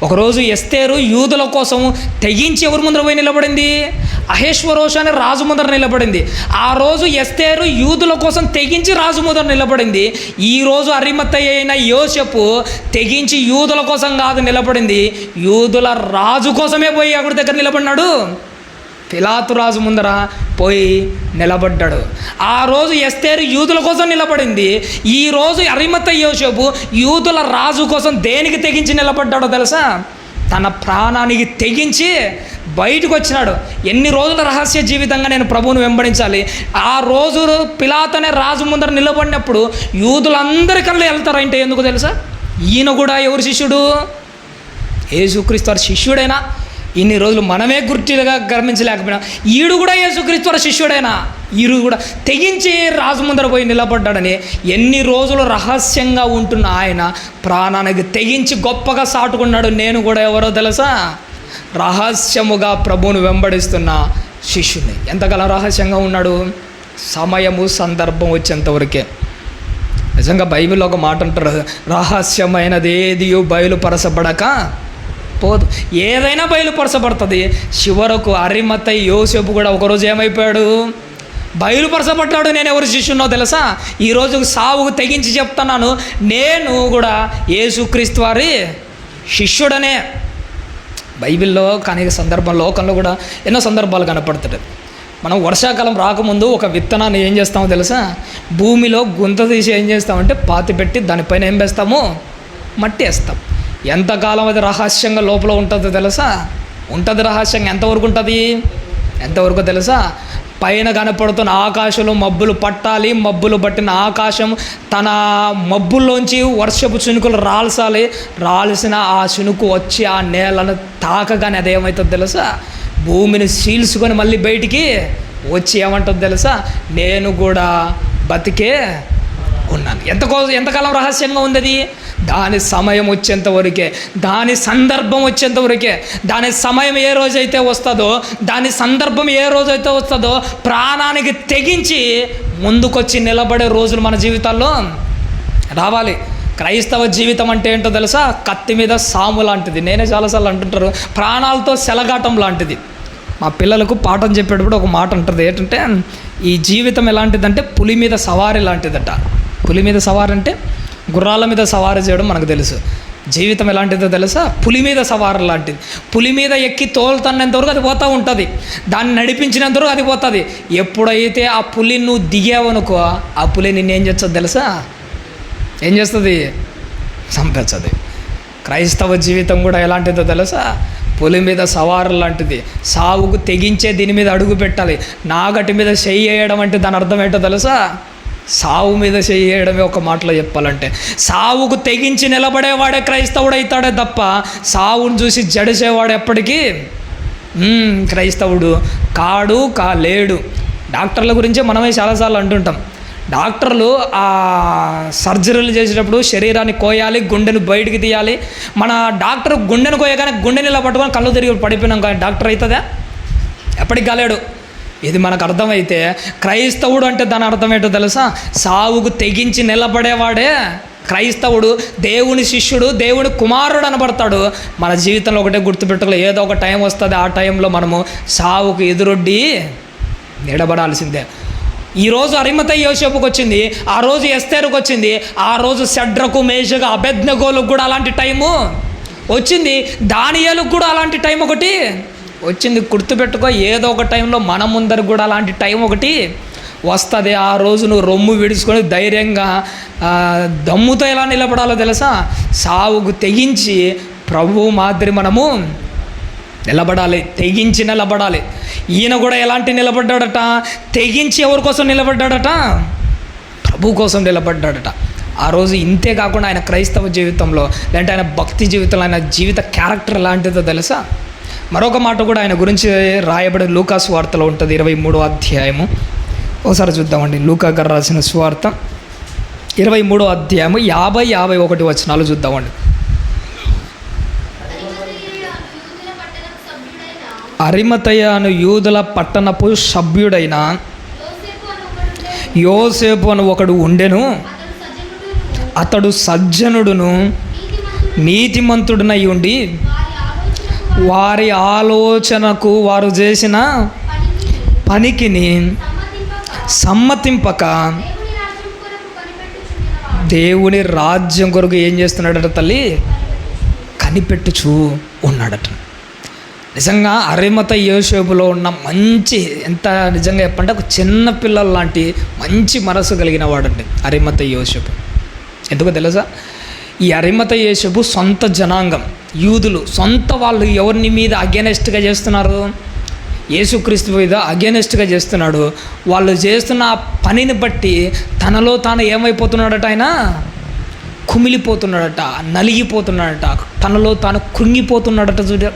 ఒకరోజు ఎస్తేరు యూదుల కోసం తెగించి ఎవరు ముందర పోయి నిలబడింది? అహేశ్వరోషు అనే రాజు ముందర నిలబడింది. ఆ రోజు ఎస్తేరు యూదుల కోసం తెగించి రాజు ముందర నిలబడింది. ఈరోజు అరిమతయి అయిన యోసేపు తెగించి యూదుల కోసం కాదు నిలబడింది, యూదుల రాజు కోసమే పోయి అక్కడి దగ్గర నిలబడినాడు. పిలాతు రాజు ముందర పోయి నిలబడ్డాడు. ఆ రోజు ఎస్తేరు యూదుల కోసం నిలబడింది. ఈరోజు అరిమతయి యోసేపు యూదుల రాజు కోసం దేనికి తెగించి నిలబడ్డాడో తెలుసా? తన ప్రాణానికి తెగించి బయటకు వచ్చినాడు. ఎన్ని రోజుల రహస్య జీవితంగా నేను ప్రభువును వెంబడించాలి. ఆ రోజు పిలాతు అనే రాజు ముందర నిలబడినప్పుడు యూదులందరి కళ్ళు వెళ్తారంటే ఎందుకు తెలుసా? ఈయన కూడా ఎవరు శిష్యుడు? యేసుక్రీస్తు వారి శిష్యుడైనా. ఇన్ని రోజులు మనమే గుర్తులుగా గమనించలేకపోయినా ఈడు కూడా యేసుక్రీస్తు వారి శిష్యుడైనా. ఈడు కూడా తెగించి రాజు ముందర పోయి నిలబడ్డాడని ఎన్ని రోజులు రహస్యంగా ఉంటున్న ఆయన ప్రాణానికి తెగించి గొప్పగా సాటుకున్నాడు. నేను కూడా ఎవరో తెలుసా? రహస్యముగా ప్రభువును వెంబడిస్తున్న శిష్యుని. ఎంతకాలం రహస్యంగా ఉన్నాడు? సమయము సందర్భం వచ్చేంతవరకే. నిజంగా బైబిల్లో ఒక మాట అంటారు, రహస్యమైనది ఏదియో బయలుపరచబడక పోదు. ఏదైనా బయలుపరచబడుతుంది. చివరకు అరిమతయి యోసేపు కూడా ఒకరోజు ఏమైపోయాడు? బయలుపరచబడ్డాడు. నేను ఎవరు శిష్యున్నో తెలుసా? ఈరోజు సావుకు తెగించి చెప్తున్నాను, నేను కూడా యేసుక్రీస్తు వారి శిష్యుడనే. బైబిల్లో కానీ సందర్భం లోకంలో కూడా ఎన్నో సందర్భాలు కనపడుతుంది. మనం వర్షాకాలం రాకముందు ఒక విత్తనాన్ని ఏం చేస్తామో తెలుసా? భూమిలో గుంత తీసి ఏం చేస్తామంటే పాతి పెట్టి దానిపైన ఏం వేస్తాము? మట్టి వేస్తాం. ఎంతకాలం అది రహస్యంగా లోపల ఉంటుందో తెలుసా? ఉంటుంది రహస్యంగా. ఎంతవరకు తెలుసా? పైన కనపడుతున్న ఆకాశంలో మబ్బులు పట్టాలి, మబ్బులు పట్టిన ఆకాశం తన మబ్బుల్లోంచి వర్షపు చినుకులు రాల్సిన ఆ చినుకు వచ్చి ఆ నేలను తాకగానే అదేమవుతుంది తెలుసా? భూమిని చీల్చుకొని మళ్ళీ బయటికి వచ్చి ఏమంటుంది తెలుసా? నేను కూడా బతికే ఉన్నాను. ఎంతకాలం రహస్యంగా ఉంది అది? దాని సమయం వచ్చేంత వరకే, దాని సందర్భం వచ్చేంత వరకే. దాని సమయం ఏ రోజైతే వస్తుందో, దాని సందర్భం ఏ రోజైతే వస్తుందో ప్రాణానికి తెగించి ముందుకొచ్చి నిలబడే రోజులు మన జీవితాల్లో రావాలి. క్రైస్తవ జీవితం అంటే ఏంటో తెలుసా? కత్తి మీద సాము లాంటిది. నేనే చాలాసార్లు అంటుంటారు, ప్రాణాలతో సెలగాటం లాంటిది. మా పిల్లలకు పాఠం చెప్పేటప్పుడు ఒక మాట ఉంటుంది, ఏంటంటే ఈ జీవితం ఎలాంటిదంటే పులి మీద సవారీ లాంటిదట. పులి మీద సవారీ అంటే గుర్రాల మీద సవారీ చేయడం మనకు తెలుసు. జీవితం ఎలాంటిదో తెలుసా? పులి మీద సవారీ లాంటిది. పులి మీద ఎక్కి తోలుతున్నంతవరకు అది పోతూ ఉంటుంది, దాన్ని నడిపించినంతవరకు అది పోతుంది. ఎప్పుడైతే ఆ పులి నువ్వు దిగావనుకో, ఆ పులి నిన్నేం చేస్తుంది తెలుసా? ఏం చేస్తుంది? చంపేస్తుంది. క్రైస్తవ జీవితం కూడా ఎలాంటిదో తెలుసా? పులి మీద సవారు లాంటిది. సావుకు తెగించే దీని మీద అడుగు పెట్టాలి. నాగటి మీద చెయ్యి వేయడం అంటే దాని అర్థం ఏంటో తెలుసా? సావు మీద చేయడమే ఒక మాటలో చెప్పాలంటే, సావుకు తెగించి నిలబడేవాడే క్రైస్తవుడు అవుతాడే తప్ప సావును చూసి జడిసేవాడు ఎప్పటికీ క్రైస్తవుడు కాలేడు. డాక్టర్ల గురించే మనమే చాలాసార్లు అంటుంటాం. డాక్టర్లు ఆ సర్జరీలు చేసేటప్పుడు శరీరాన్ని కోయాలి, గుండెను బయటికి తీయాలి. మన డాక్టర్ గుండెను కోయగానే గుండెని ఇలా పట్టుకొని కళ్ళు తిరిగి పడిపోయినాం కానీ డాక్టర్ అవుతుందా? ఎప్పటికి కాలేడు. ఇది మనకు అర్థమైతే క్రైస్తవుడు అంటే దాని అర్థం ఏంటో తెలుసా? సావుకు తెగించి నిలబడేవాడే క్రైస్తవుడు, దేవుని శిష్యుడు, దేవుని కుమారుడు అనబడతాడు. మన జీవితంలో ఒకటే గుర్తుపెట్టుకోవాలి, ఏదో ఒక టైం వస్తుంది, ఆ టైంలో మనము సావుకు ఎదురొడ్డి నిలబడాల్సిందే. ఈరోజు అరిమతయి యోసేపుకు వచ్చింది, ఆ రోజు ఎస్తేరుకు వచ్చింది, ఆ రోజు షడ్రకు మేషకు అబేద్నెగోలకు కూడా అలాంటి టైము వచ్చింది, దానియేలుకు కూడా అలాంటి టైం ఒకటి వచ్చింది. గుర్తుపెట్టుకో, ఏదో ఒక టైంలో మన ముందరికి కూడా అలాంటి టైం ఒకటి వస్తుంది. ఆ రోజు నువ్వు రొమ్ము విడుచుకొని ధైర్యంగా దమ్ముతో ఎలా నిలబడాలో తెలుసా? సావుకు తెగించి ప్రభువు మాదిరి మనము నిలబడాలి, తెగించి నిలబడాలి. ఈయన కూడా ఎలాంటి నిలబడ్డాడట? తెగించి ఎవరి కోసం నిలబడ్డాడట? ప్రభు కోసం నిలబడ్డాడట. ఆ రోజు ఇంతే కాకుండా ఆయన క్రైస్తవ జీవితంలో, లేదంటే ఆయన భక్తి జీవితంలో ఆయన జీవిత క్యారెక్టర్ ఎలాంటిదో తెలుసా? మరొక మాట కూడా ఆయన గురించి రాయబడిన లూకా సువార్తలో ఉంటుంది, 23వ అధ్యాయము. ఒకసారి చూద్దామండి. లూకా గారు రాసిన సువార్త 23వ అధ్యాయము 50-51 వచనాలు చూద్దామండి. అరిమతయ అను యూదుల పట్టణపు సభ్యుడైన యోసేపు అని ఒకడు ఉండెను. అతడు సజ్జనుడును నీతిమంతుడునై ఉండి వారి ఆలోచనకు, వారు చేసిన పనికిని సమ్మతింపక దేవుని రాజ్యం కొరకు ఏం చేస్తున్నాడట? తల్లి కనిపెట్టుచూ ఉన్నాడట. నిజంగా అరిమతయి యోసేపులో ఉన్న మంచి, ఎంత నిజంగా చెప్పంటే ఒక చిన్న పిల్లల లాంటి మంచి మనసు కలిగిన వాడండి అరిమతయి యోసేపు. ఎందుకో తెలుసా? ఈ అరిమతయి యోసేపు సొంత జనాంగం, యూదులు, సొంత వాళ్ళు ఎవరిని మీద అగెనెస్ట్గా చేస్తున్నారు? యేసుక్రీస్తు మీద అగెనెస్ట్గా చేస్తున్నాడు. వాళ్ళు చేస్తున్న ఆ పనిని బట్టి తనలో తాను ఏమైపోతున్నాడట? ఆయన కుమిలిపోతున్నాడట, నలిగిపోతున్నాడట, తనలో తాను కృంగిపోతున్నాడట. చూడ,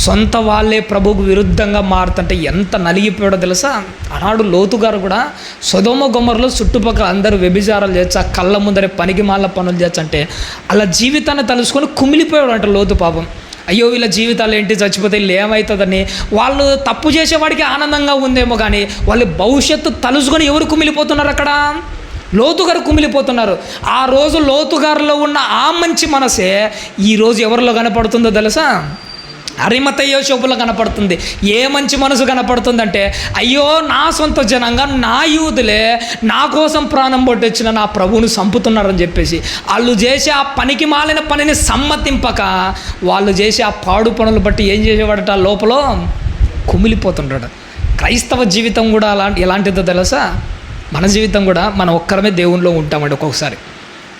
సొంత వాళ్ళే ప్రభువుకు విరుద్ధంగా మారుతుంటే ఎంత నలిగిపోయాడో తెలుసా? ఆనాడు లోతు గారు కూడా సొదొమ గొమొర్రాలో చుట్టుపక్కల అందరూ వ్యభిచారాలు చేయొచ్చు, కళ్ళ ముందరే పనికి మాల పనులు చేయొచ్చు అంటే అలా జీవితాన్ని తలుసుకొని కుమిలిపోయాడు అంట లోతు. పాపం, అయ్యో వీళ్ళ జీవితాలు ఏంటి, చచ్చిపోతే వీళ్ళు ఏమవుతుందని. వాళ్ళు తప్పు చేసేవాడికి ఆనందంగా ఉందేమో కానీ వాళ్ళు భవిష్యత్తు తలుసుకొని ఎవరు కుమిలిపోతున్నారు? అక్కడ లోతు గారు కుమిలిపోతున్నారు. ఆ రోజు లోతు గారిలో ఉన్న ఆ మంచి మనసే ఈరోజు ఎవరిలో కనపడుతుందో తెలుసా? అరిమతయి యోసేపులో కనపడుతుంది. ఏ మంచి మనసు కనపడుతుందంటే, అయ్యో నా సొంత జనంగా, నా యూదులే నా కోసం ప్రాణం పొట్టొచ్చిన నా ప్రభువును చంపుతున్నారని చెప్పేసి వాళ్ళు చేసే ఆ పనికి మాలిన పనిని సమ్మతింపక వాళ్ళు చేసే ఆ పాడు పనులు బట్టి ఏం చేసేవాడట? లోపల కుమిలిపోతుంటాడు. క్రైస్తవ జీవితం కూడా ఎలాంటిదో తెలుసా? మన జీవితం కూడా మనం ఒక్కరమే దేవునిలో ఉంటామండి ఒక్కొక్కసారి.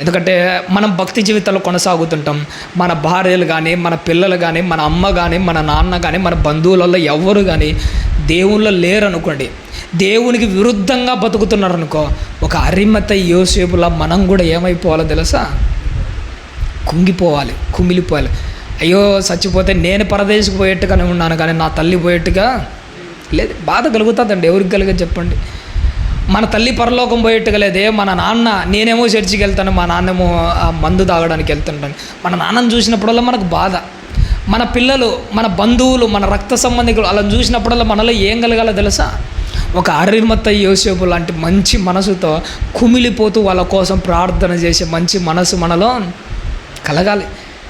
ఎందుకంటే మనం భక్తి జీవితంలో కొనసాగుతుంటాం. మన భార్యలు కానీ, మన పిల్లలు కానీ, మన అమ్మ కానీ, మన నాన్న కానీ, మన బంధువులలో ఎవరు కానీ దేవుళ్ళు లేరు అనుకోండి, దేవునికి విరుద్ధంగా బతుకుతున్నారనుకో, ఒక అరిమతయి యోసేపులా మనం కూడా ఏమైపోవాలో తెలుసా? కుంగిపోవాలి, కుమిలిపోవాలి. అయ్యో చచ్చిపోతే నేను పరదేశకు పోయేట్టుగానే ఉన్నాను కానీ నా తల్లి పోయేట్టుగా లేదు. బాధ కలుగుతుందండి, ఎవరికి కలిగే చెప్పండి? మన తల్లి పరలోకం పోయేట్టుగా లేదే. మన నాన్న, నేనేమో చర్చికి వెళ్తాను, మా నాన్నేమో మందు తాగడానికి వెళ్తుంటాను. మన నాన్నను చూసినప్పుడల్లా మనకు బాధ. మన పిల్లలు, మన బంధువులు, మన రక్త సంబంధికులు అలా చూసినప్పుడల్లా మనలో ఏం కలగాలో తెలుసా? ఒక అరిమతయి యోసేపు లాంటి మంచి మనసుతో కుమిలిపోతూ వాళ్ళ కోసం ప్రార్థన చేసే మంచి మనసు మనలో కలగాలి.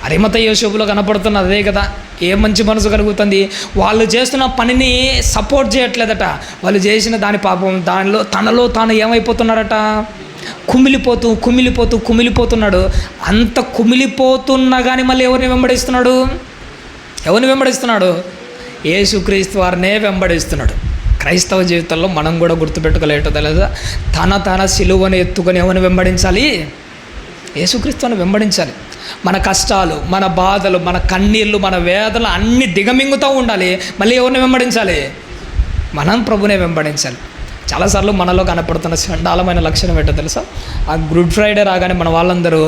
అరిమతయి యోసేపులో కనపడుతున్న అదే కదా. ఏ మంచి మనసు కలుగుతుంది? వాళ్ళు చేస్తున్న పనిని సపోర్ట్ చేయట్లేదట. వాళ్ళు చేసిన దాని పాపం తనలో తాను ఏమైపోతున్నాడట? కుమిలిపోతూ కుమిలిపోతూ కుమిలిపోతున్నాడు. అంత కుమిలిపోతున్నా కానీ మళ్ళీ ఎవరిని వెంబడిస్తున్నాడు? ఎవరిని వెంబడిస్తున్నాడు? యేసుక్రీస్తు వారినే వెంబడిస్తున్నాడు. క్రైస్తవ జీవితంలో మనం కూడా గుర్తుపెట్టుకోలేటో తెలుసా? తన సిలువను ఎత్తుకొని ఎవరిని వెంబడించాలి? యేసుక్రీస్తుని వెంబడించాలి. మన కష్టాలు, మన బాధలు, మన కన్నీళ్ళు, మన వేదనలు అన్నీ దిగమింగుతూ ఉండాలి. మళ్ళీ ఎవరిని వెంబడించాలి? మనం ప్రభునే వెంబడించాలి. చాలాసార్లు మనలో కనపడుతున్న చండాలమైన లక్షణం ఏంటో తెలుసా? ఆ గుడ్ ఫ్రైడే రాగానే మన వాళ్ళందరూ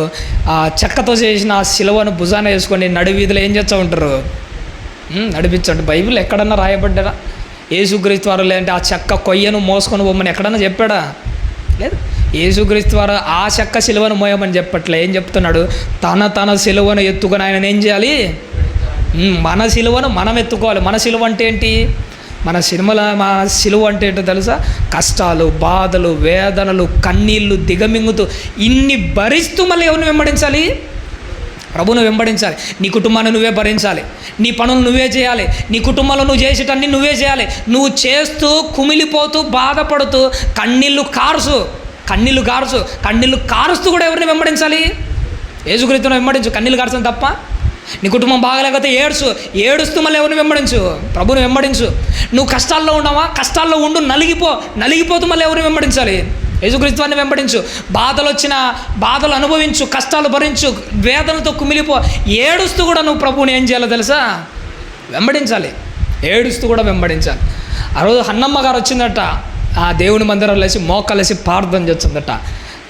ఆ చెక్కతో చేసిన ఆ సిలువను భుజాన వేసుకొని నడివీధిలో ఏం చేస్తూ ఉంటారు? నడిపించండి. బైబిల్ ఎక్కడన్నా రాయబడ్డారా? యేసుక్రీస్తు వారు లేదంటే ఆ చెక్క కొయ్యను మోసుకొని పోమని ఎక్కడన్నా చెప్పాడా? లేదు. యేసుక్రీస్తు వారు ఆ చెక్క సిలువను మోయమని చెప్పట్లే. ఏం చెప్తున్నాడు? తన సిలువను ఎత్తుకొని ఆయన ఏం చేయాలి? మన సిలువను మనం ఎత్తుకోవాలి. మన సిలువ అంటే ఏంటి? మన సిలువ అంటే ఏంటో తెలుసా? కష్టాలు, బాధలు, వేదనలు, కన్నీళ్ళు దిగమింగుతూ ఇన్ని భరిస్తూ మళ్ళీ ఎవరిని వెంబడించాలి? ప్రభువును వెంబడించాలి. నీ కుటుంబాన్ని నువ్వే భరించాలి. నీ పనులు నువ్వే చేయాలి. నీ కుటుంబంలో నువ్వు చేసేటన్నీ నువ్వే చేయాలి. నువ్వు చేస్తూ కుమిలిపోతూ బాధపడుతూ కన్నీళ్ళు కారుస్తూ కూడా ఎవరిని వెంబడించాలి? యేసుక్రీస్తును వెంబడించు. కన్నీళ్ళు కార్చడం తప్ప? నీ కుటుంబం బాగలేకపోతే ఏడుస్తూ మళ్ళీ ఎవరిని వెంబడించు? ప్రభువుని వెంబడించు. నువ్వు కష్టాల్లో ఉన్నావా? కష్టాల్లో ఉండు. నలిగిపోతూ మళ్ళీ ఎవరిని వెంబడించాలి? యేసుక్రీస్తుని వెంబడించు. బాధలు అనుభవించు, కష్టాలు భరించు, వేదనతో కుమిలిపో. ఏడుస్తూ కూడా నువ్వు ప్రభువుని ఏం చేయాలో తెలుసా? వెంబడించాలి. ఏడుస్తూ కూడా వెంబడించాలి. ఆ రోజు హన్నమ్మ గారు వచ్చిందట. ఆ దేవుని మందిరంలో వేసి మోకాలేసి ప్రార్థన చేస్తుందట.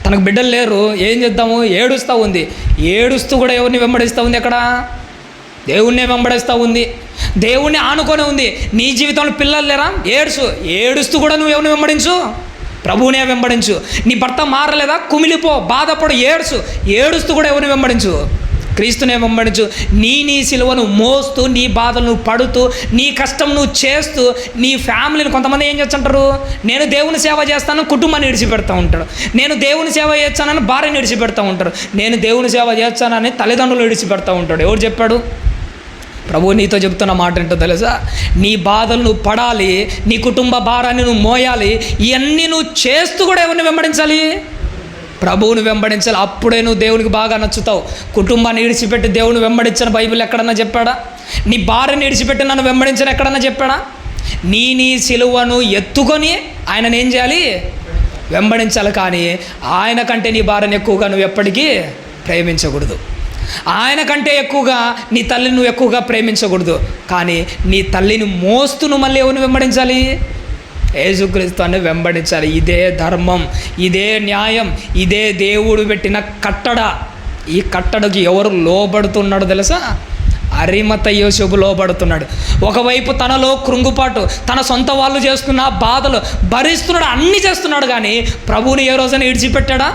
తనకు బిడ్డలు లేరు, ఏం చేద్దాము? ఏడుస్తూ ఉంది. ఏడుస్తూ కూడా ఎవరిని వెంబడిస్తూ ఉంది? అక్కడ దేవుణ్ణే వెంబడిస్తూ ఉంది. దేవుణ్ణి ఆనుకొని ఉంది. నీ జీవితంలో పిల్లలు లేరా? ఏడుస్తూ కూడా నువ్వు ఎవరిని వెంబడించు? ప్రభువునే వెంబడించు. నీ భర్త మారలేదా? కుమిలిపో, బాధపడు, ఏడుస్తూ కూడా ఎవరిని వెంబడించు? క్రీస్తునే వెంబడించు. నీ సిలువను మోస్తూ, నీ బాధలు నువ్వు పడుతూ, నీ కష్టం నువ్వు చేస్తూ, నీ ఫ్యామిలీని కొంతమంది ఏం చేస్తుంటారు? నేను దేవుని సేవ చేస్తాను, కుటుంబాన్ని విడిచిపెడతా ఉంటాడు. నేను దేవుని సేవ చేస్తానని భార్యని విడిచిపెడతా ఉంటారు. నేను దేవుని సేవ చేస్తానని తల్లిదండ్రులు విడిచిపెడతా ఉంటాడు. ఎవరు చెప్పాడు? ప్రభువు నీతో చెప్తున్న మాట ఏంటో తెలుసా? నీ బాధలు నువ్వు పడాలి, నీ కుటుంబ భారాన్ని నువ్వు మోయాలి. ఇవన్నీ నువ్వు చేస్తూ కూడా ఎవరిని వెంబడించాలి? ప్రభువుని వెంబడించాలి. అప్పుడే నువ్వు దేవునికి బాగా నచ్చుతావు. కుటుంబాన్ని విడిచిపెట్టి దేవుని వెంబడించని బైబిల్ ఎక్కడన్నా చెప్పాడా? నీ భార్యని విడిచిపెట్టి నన్ను వెంబడించని ఎక్కడన్నా చెప్పాడా? నీ సిలువను ఎత్తుకొని ఆయనను ఏం చేయాలి? వెంబడించాలి. కానీ ఆయన కంటే నీ భార్యను ఎక్కువగా నువ్వు ఎప్పటికీ ప్రేమించకూడదు. ఆయన కంటే ఎక్కువగా నీ తల్లిని నువ్వు ఎక్కువగా ప్రేమించకూడదు. కానీ నీ తల్లిని మోస్తూ నువ్వు మళ్ళీ ఎవరిని వెంబడించాలి? యేసుక్రీస్తుని వెంబడించాలి. ఇదే ధర్మం, ఇదే న్యాయం, ఇదే దేవుడు పెట్టిన కట్టడ. ఈ కట్టడకి ఎవరు లోబడుతున్నాడో తెలుసా? అరిమత యోసేపు లోబడుతున్నాడు. ఒకవైపు తనలో కృంగుపాటు, తన సొంత వాళ్ళు చేస్తున్న బాధలు భరిస్తున్నాడు, అన్నీ చేస్తున్నాడు. కానీ ప్రభువుని ఏ రోజైనా విడిచిపెట్టాడా?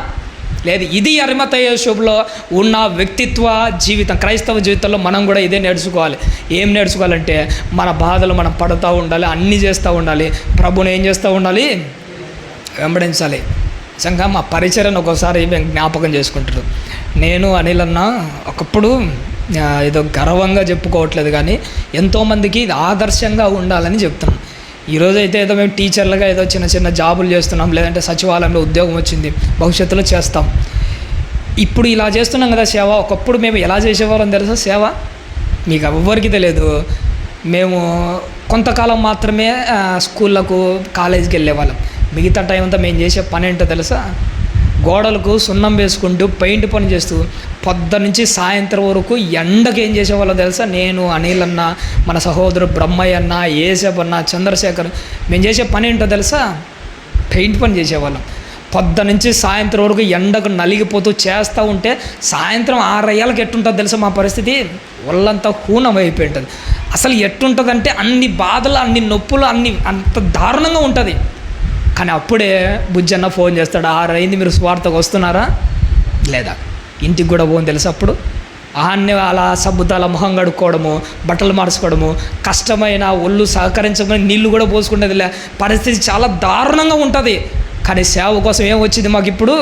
లేదు. ఇది అరిమత యోసేపులో ఉన్న వ్యక్తిత్వ జీవితం. క్రైస్తవ జీవితంలో మనం కూడా ఇదే నేర్చుకోవాలి. ఏం నేర్చుకోవాలంటే మన బాధలు మనం పడుతూ ఉండాలి, అన్నీ చేస్తూ ఉండాలి, ప్రభువుని ఏం చేస్తూ ఉండాలి? వెంబడించాలి. నిజంగా మా పరిచర్యను ఒక్కోసారి జ్ఞాపకం చేసుకుంటారు. నేను అనిల్ అన్న ఒకప్పుడు ఏదో గర్వంగా చెప్పుకోవట్లేదు, కానీ ఎంతోమందికి ఇది ఆదర్శంగా ఉండాలని చెప్తున్నాను. ఈరోజు అయితే ఏదో మేము టీచర్లుగా ఏదో చిన్న జాబులు చేస్తున్నాం, లేదంటే సచివాలయంలో ఉద్యోగం వచ్చింది, భవిష్యత్తులో చేస్తాం. ఇప్పుడు ఇలా చేస్తున్నాం కదా సేవ. ఒకప్పుడు మేము ఎలా చేసేవాళ్ళం తెలుసా? సేవ మీకు ఎవ్వరికి తెలియదు. మేము కొంతకాలం మాత్రమే స్కూళ్ళకు, కాలేజీకి వెళ్ళేవాళ్ళం. మిగతా టైం అంతా మేము చేసే పని ఏంటో తెలుసా? గోడలకు సున్నం వేసుకుంటూ పెయింట్ పని చేస్తూ పొద్దున్నుంచి సాయంత్రం వరకు ఎండకు ఏం చేసేవాళ్ళం తెలుసా? నేను, అనిల్ అన్న, మన సహోదరుడు బ్రహ్మయ్య అన్న, ఏసబ్ అన్న, చంద్రశేఖర్, మేము చేసే పని ఏంటో తెలుసా? పెయింట్ పని చేసేవాళ్ళం. పొద్దున్నుంచి సాయంత్రం వరకు ఎండకు నలిగిపోతూ చేస్తూ ఉంటే సాయంత్రం 6 అయ్యాలకు ఎట్టుంటుంది తెలుసా మా పరిస్థితి? ఒళ్ళంతా హూనం అయిపోయి ఉంటుంది. అసలు ఎట్టుంటుందంటే అన్ని బాధలు, అన్ని నొప్పులు, అంత దారుణంగా ఉంటుంది. కానీ అప్పుడే బుజ్జన్న ఫోన్ చేస్తాడు, 6 అయింది, మీరు స్వార్థకు వస్తున్నారా లేదా? ఇంటికి కూడా పోని తెలుసు. అప్పుడు ఆన్నే అలా సబ్బుతాల మొహం కడుక్కోవడము, బట్టలు మార్చుకోవడము, కష్టమైన ఒళ్ళు సహకరించమని నీళ్ళు కూడా పోసుకునేది పరిస్థితి చాలా దారుణంగా ఉంటుంది. కానీ సేవ కోసం ఏం వచ్చింది? మాకు ఇప్పుడు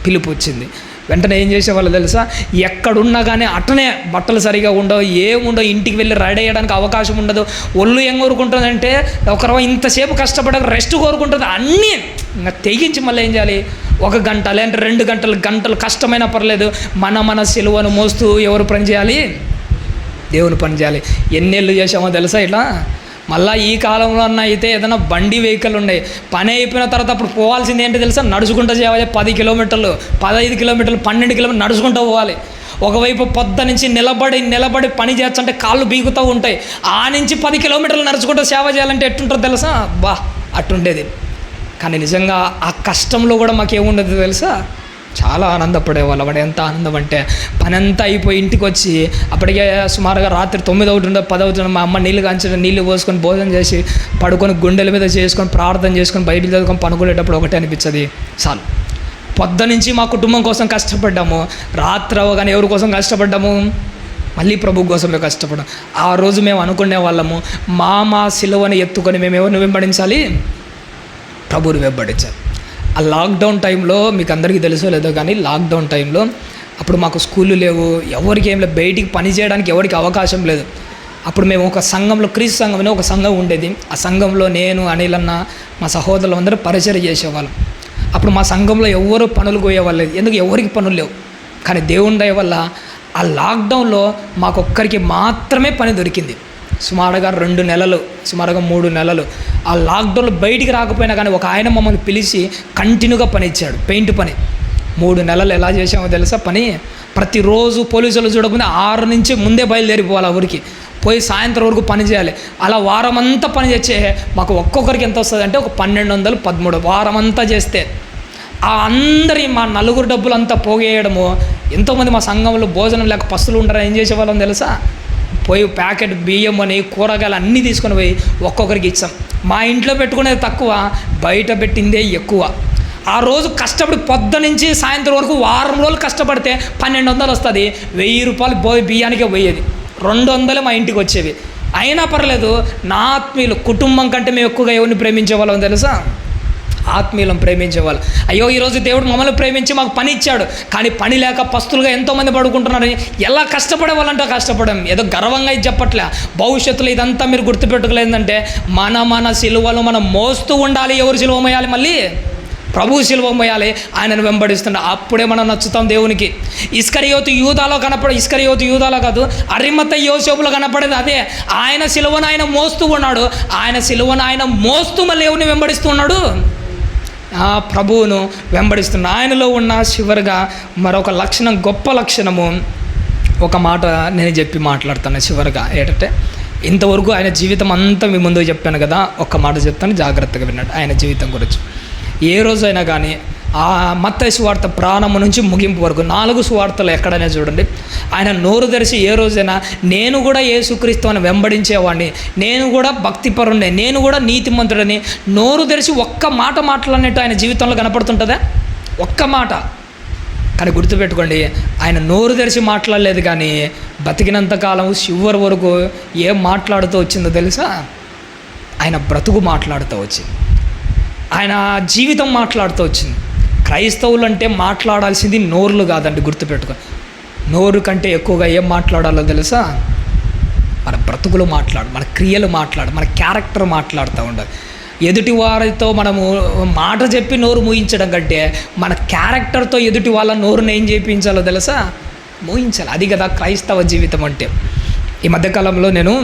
పిలుపు వచ్చింది. వెంటనే ఏం చేసేవాళ్ళు తెలుసా? ఎక్కడున్నా కానీ అట్టనే బట్టలు సరిగా ఉండవు, ఏముండవు, ఇంటికి వెళ్ళి రెడీ అయ్యడానికి అవకాశం ఉండదు. ఒళ్ళు ఏం కోరుకుంటుందంటే ఒకరు ఇంతసేపు కష్టపడే రెస్ట్ కోరుకుంటుంది. అన్నీ ఇంకా తెగించి మళ్ళీ ఏం చేయాలి? 1 గంట లేదంటే 2 గంటలు కష్టమైనా పర్లేదు, మన సిలువను మోస్తూ ఎవరు పని చేయాలి? దేవుని పని చేయాలి. ఎన్నేళ్ళు చేసామో తెలుసా ఇట్లా? మళ్ళీ ఈ కాలంలో అన్న అయితే ఏదైనా బండి వెహికల్ ఉన్నాయి, పని అయిపోయిన తర్వాత అప్పుడు పోవాల్సింది ఏంటి తెలుసా? నడుచుకుంటూ చేయాలి. 10 కిలోమీటర్లు, 15 కిలోమీటర్లు, 12 కిలోమీటర్లు నడుచుకుంటూ పోవాలి. ఒకవైపు పొద్దు నుంచి నిలబడి పని చేస్తుంటే కాళ్ళు బీగుతూ ఉంటాయి. ఆ నుంచి 10 కిలోమీటర్లు నడుచుకుంటూ సేవ చేయాలంటే ఎట్టుంటుందో తెలుసా? అట్టుండేది. కానీ నిజంగా ఆ కష్టంలో కూడా మాకేముండదు తెలుసా, చాలా ఆనందపడేవాళ్ళం. వాడు ఎంత ఆనందం అంటే పని అంతా అయిపోయి ఇంటికి వచ్చి అప్పటికే సుమారుగా రాత్రి 9 అవుతుందో 10 అవుతుందో మా అమ్మ నీళ్ళు కాంచడం, నీళ్ళు పోసుకొని భోజనం చేసి పడుకొని గుండెల మీద చేసుకొని ప్రార్థన చేసుకొని బయటికి చదువుకొని పనుకునేటప్పుడు ఒకటే అనిపించదు, చాలు పొద్దు నుంచి మా కుటుంబం కోసం కష్టపడ్డాము, రాత్రి అవగానే ఎవరి కోసం కష్టపడ్డాము, మళ్ళీ ప్రభు కోసమే కష్టపడ్డాం. ఆ రోజు మేము అనుకునే వాళ్ళము మా సిలువని ఎత్తుకొని మేము ఎవరిని వెంబడించాలి, ప్రభువుని వెంబడించాలి. ఆ లాక్డౌన్ టైంలో మీకు అందరికీ తెలుసో లేదో కానీ లాక్డౌన్ టైంలో అప్పుడు మాకు స్కూళ్ళు లేవు, ఎవరికి ఏం లేదు, బయటికి పని చేయడానికి ఎవరికి అవకాశం లేదు. అప్పుడు మేము ఒక సంఘంలో, క్రీస్తు సంఘం అనే ఒక సంఘం ఉండేది. ఆ సంఘంలో నేను, అనిల్ అన్న, మా సహోదరులు అందరూ పరిచయం చేసేవాళ్ళం. అప్పుడు మా సంఘంలో ఎవరు పనులు పోయేవాళ్ళు, ఎందుకు ఎవరికి పనులు లేవు. కానీ దేవుని దయ వల్ల ఆ లాక్డౌన్లో మాకొక్కరికి మాత్రమే పని దొరికింది. సుమారుగా 2 నెలలు, సుమారుగా 3 నెలలు ఆ లాక్డౌన్లో బయటికి రాకపోయినా కానీ ఒక ఆయన మమ్మల్ని పిలిచి కంటిన్యూగా పని ఇచ్చాడు, పెయింట్ పని. 3 నెలలు ఎలా చేసామో తెలుసా పని, ప్రతిరోజు పోలీసులు చూడకుండా 6 నుంచి ముందే బయలుదేరిపోవాలి ఆ ఊరికి, పోయి సాయంత్రం వరకు పని చేయాలి. అలా వారం అంతా పని చేసే మాకు ఒక్కొక్కరికి ఎంత వస్తుంది అంటే ఒక 1200, 13 వారం అంతా చేస్తే. ఆ అందరి మా 4 డబ్బులు అంతా పోగేయడము. ఎంతోమంది మా సంఘంలో భోజనం లేక పస్తులు ఉంటారని ఏం చేసేవాళ్ళం తెలుసా, పోయి ప్యాకెట్ బియ్యం అని కూరగాయలు అన్నీ తీసుకొని పోయి ఒక్కొక్కరికి ఇచ్చాం. మా ఇంట్లో పెట్టుకునేది తక్కువ, బయట పెట్టిందే ఎక్కువ. ఆ రోజు కష్టపడి పొద్దు నుంచి సాయంత్రం వరకు వారం రోజులు కష్టపడితే 1200 వస్తుంది. 1000 రూపాయలు బియ్యానికే పోయేది, 200 మా ఇంటికి వచ్చేవి. అయినా పర్లేదు, నా ఆత్మీయులు కుటుంబం కంటే మేము ఎక్కువగా ఎవరిని ప్రేమించేవాళ్ళం తెలుసా, ఆత్మీయులను ప్రేమించేవాళ్ళు. అయ్యో ఈరోజు దేవుడు మమ్మల్ని ప్రేమించి మాకు పని ఇచ్చాడు, కానీ పని లేక పస్తులుగా ఎంతోమంది పడుకుంటున్నారని ఎలా కష్టపడే వాళ్ళంటే కష్టపడం, ఏదో గర్వంగా ఇది చెప్పట్లే. భవిష్యత్తులో ఇదంతా మీరు గుర్తుపెట్టుకోలేదంటే మన సిలువలు మనం మోస్తూ ఉండాలి. ఎవరు సిలువ మోయాలి, మళ్ళీ ప్రభువు సిలువ మోయాలి, ఆయనను వెంబడిస్తుండే. అప్పుడే మనం నచ్చుతాం దేవునికి. ఇస్కరియోతు యూదాలో కాదు, అరిమత్తయి యోసేపులో కనపడేది అదే. ఆయన సిలువను ఆయన మోస్తూ ఉన్నాడు, ఆయన సిలువను ఆయన మోస్తూ మళ్ళీ ఎవరిని వెంబడిస్తూ ఉన్నాడు, ప్రభువును వెంబడిస్తున్న. ఆయనలో ఉన్న చివరిగా మరొక లక్షణం, గొప్ప లక్షణము, ఒక మాట నేను చెప్పి మాట్లాడుతాను చివరిగా. ఏంటంటే ఇంతవరకు ఆయన జీవితం అంతా మీ ముందు చెప్పాను కదా, ఒక్క మాట చెప్తాను, జాగ్రత్తగా విన్నాడు. ఆయన జీవితం గురించి ఏ రోజైనా కానీ ఆ మత్తయి సువార్త ప్రారంభం నుంచి ముగింపు వరకు 4 సువార్తలు ఎక్కడైనా చూడండి, ఆయన నోరు తెరిచి ఏ రోజైనా నేను కూడా యేసుక్రీస్తుని వెంబడించేవాడిని, నేను కూడా భక్తిపరుణ్ణి, నేను కూడా నీతిమంతుడని నోరు తెరిచి ఒక్క మాట మాట్లాడినట్టు ఆయన జీవితంలో కనపడుతుంటుందా, ఒక్క మాట. కానీ గుర్తుపెట్టుకోండి, ఆయన నోరు తెరిచి మాట్లాడలేదు, కానీ బతికినంతకాలం చివరి వరకు ఏం మాట్లాడుతూ వచ్చిందో తెలుసా, ఆయన బ్రతుకు మాట్లాడుతూ వచ్చింది, ఆయన జీవితం మాట్లాడుతూ వచ్చింది. క్రైస్తవులు అంటే మాట్లాడాల్సింది నోరులు కాదండి, గుర్తుపెట్టుకో. నోరు కంటే ఎక్కువగా ఏం మాట్లాడాలో తెలుసా, మన బ్రతుకులు మన క్రియలు మన క్యారెక్టర్ మాట్లాడుతూ ఉండాలి. ఎదుటి వారితో మనము మాట చెప్పి నోరు మూయించడం కంటే మన క్యారెక్టర్తో ఎదుటి వాళ్ళ నోరుని ఏం చేయించాలో తెలుసా, మూయించాలి. అది కదా క్రైస్తవ జీవితం అంటే. ఈ మధ్యకాలంలో నేను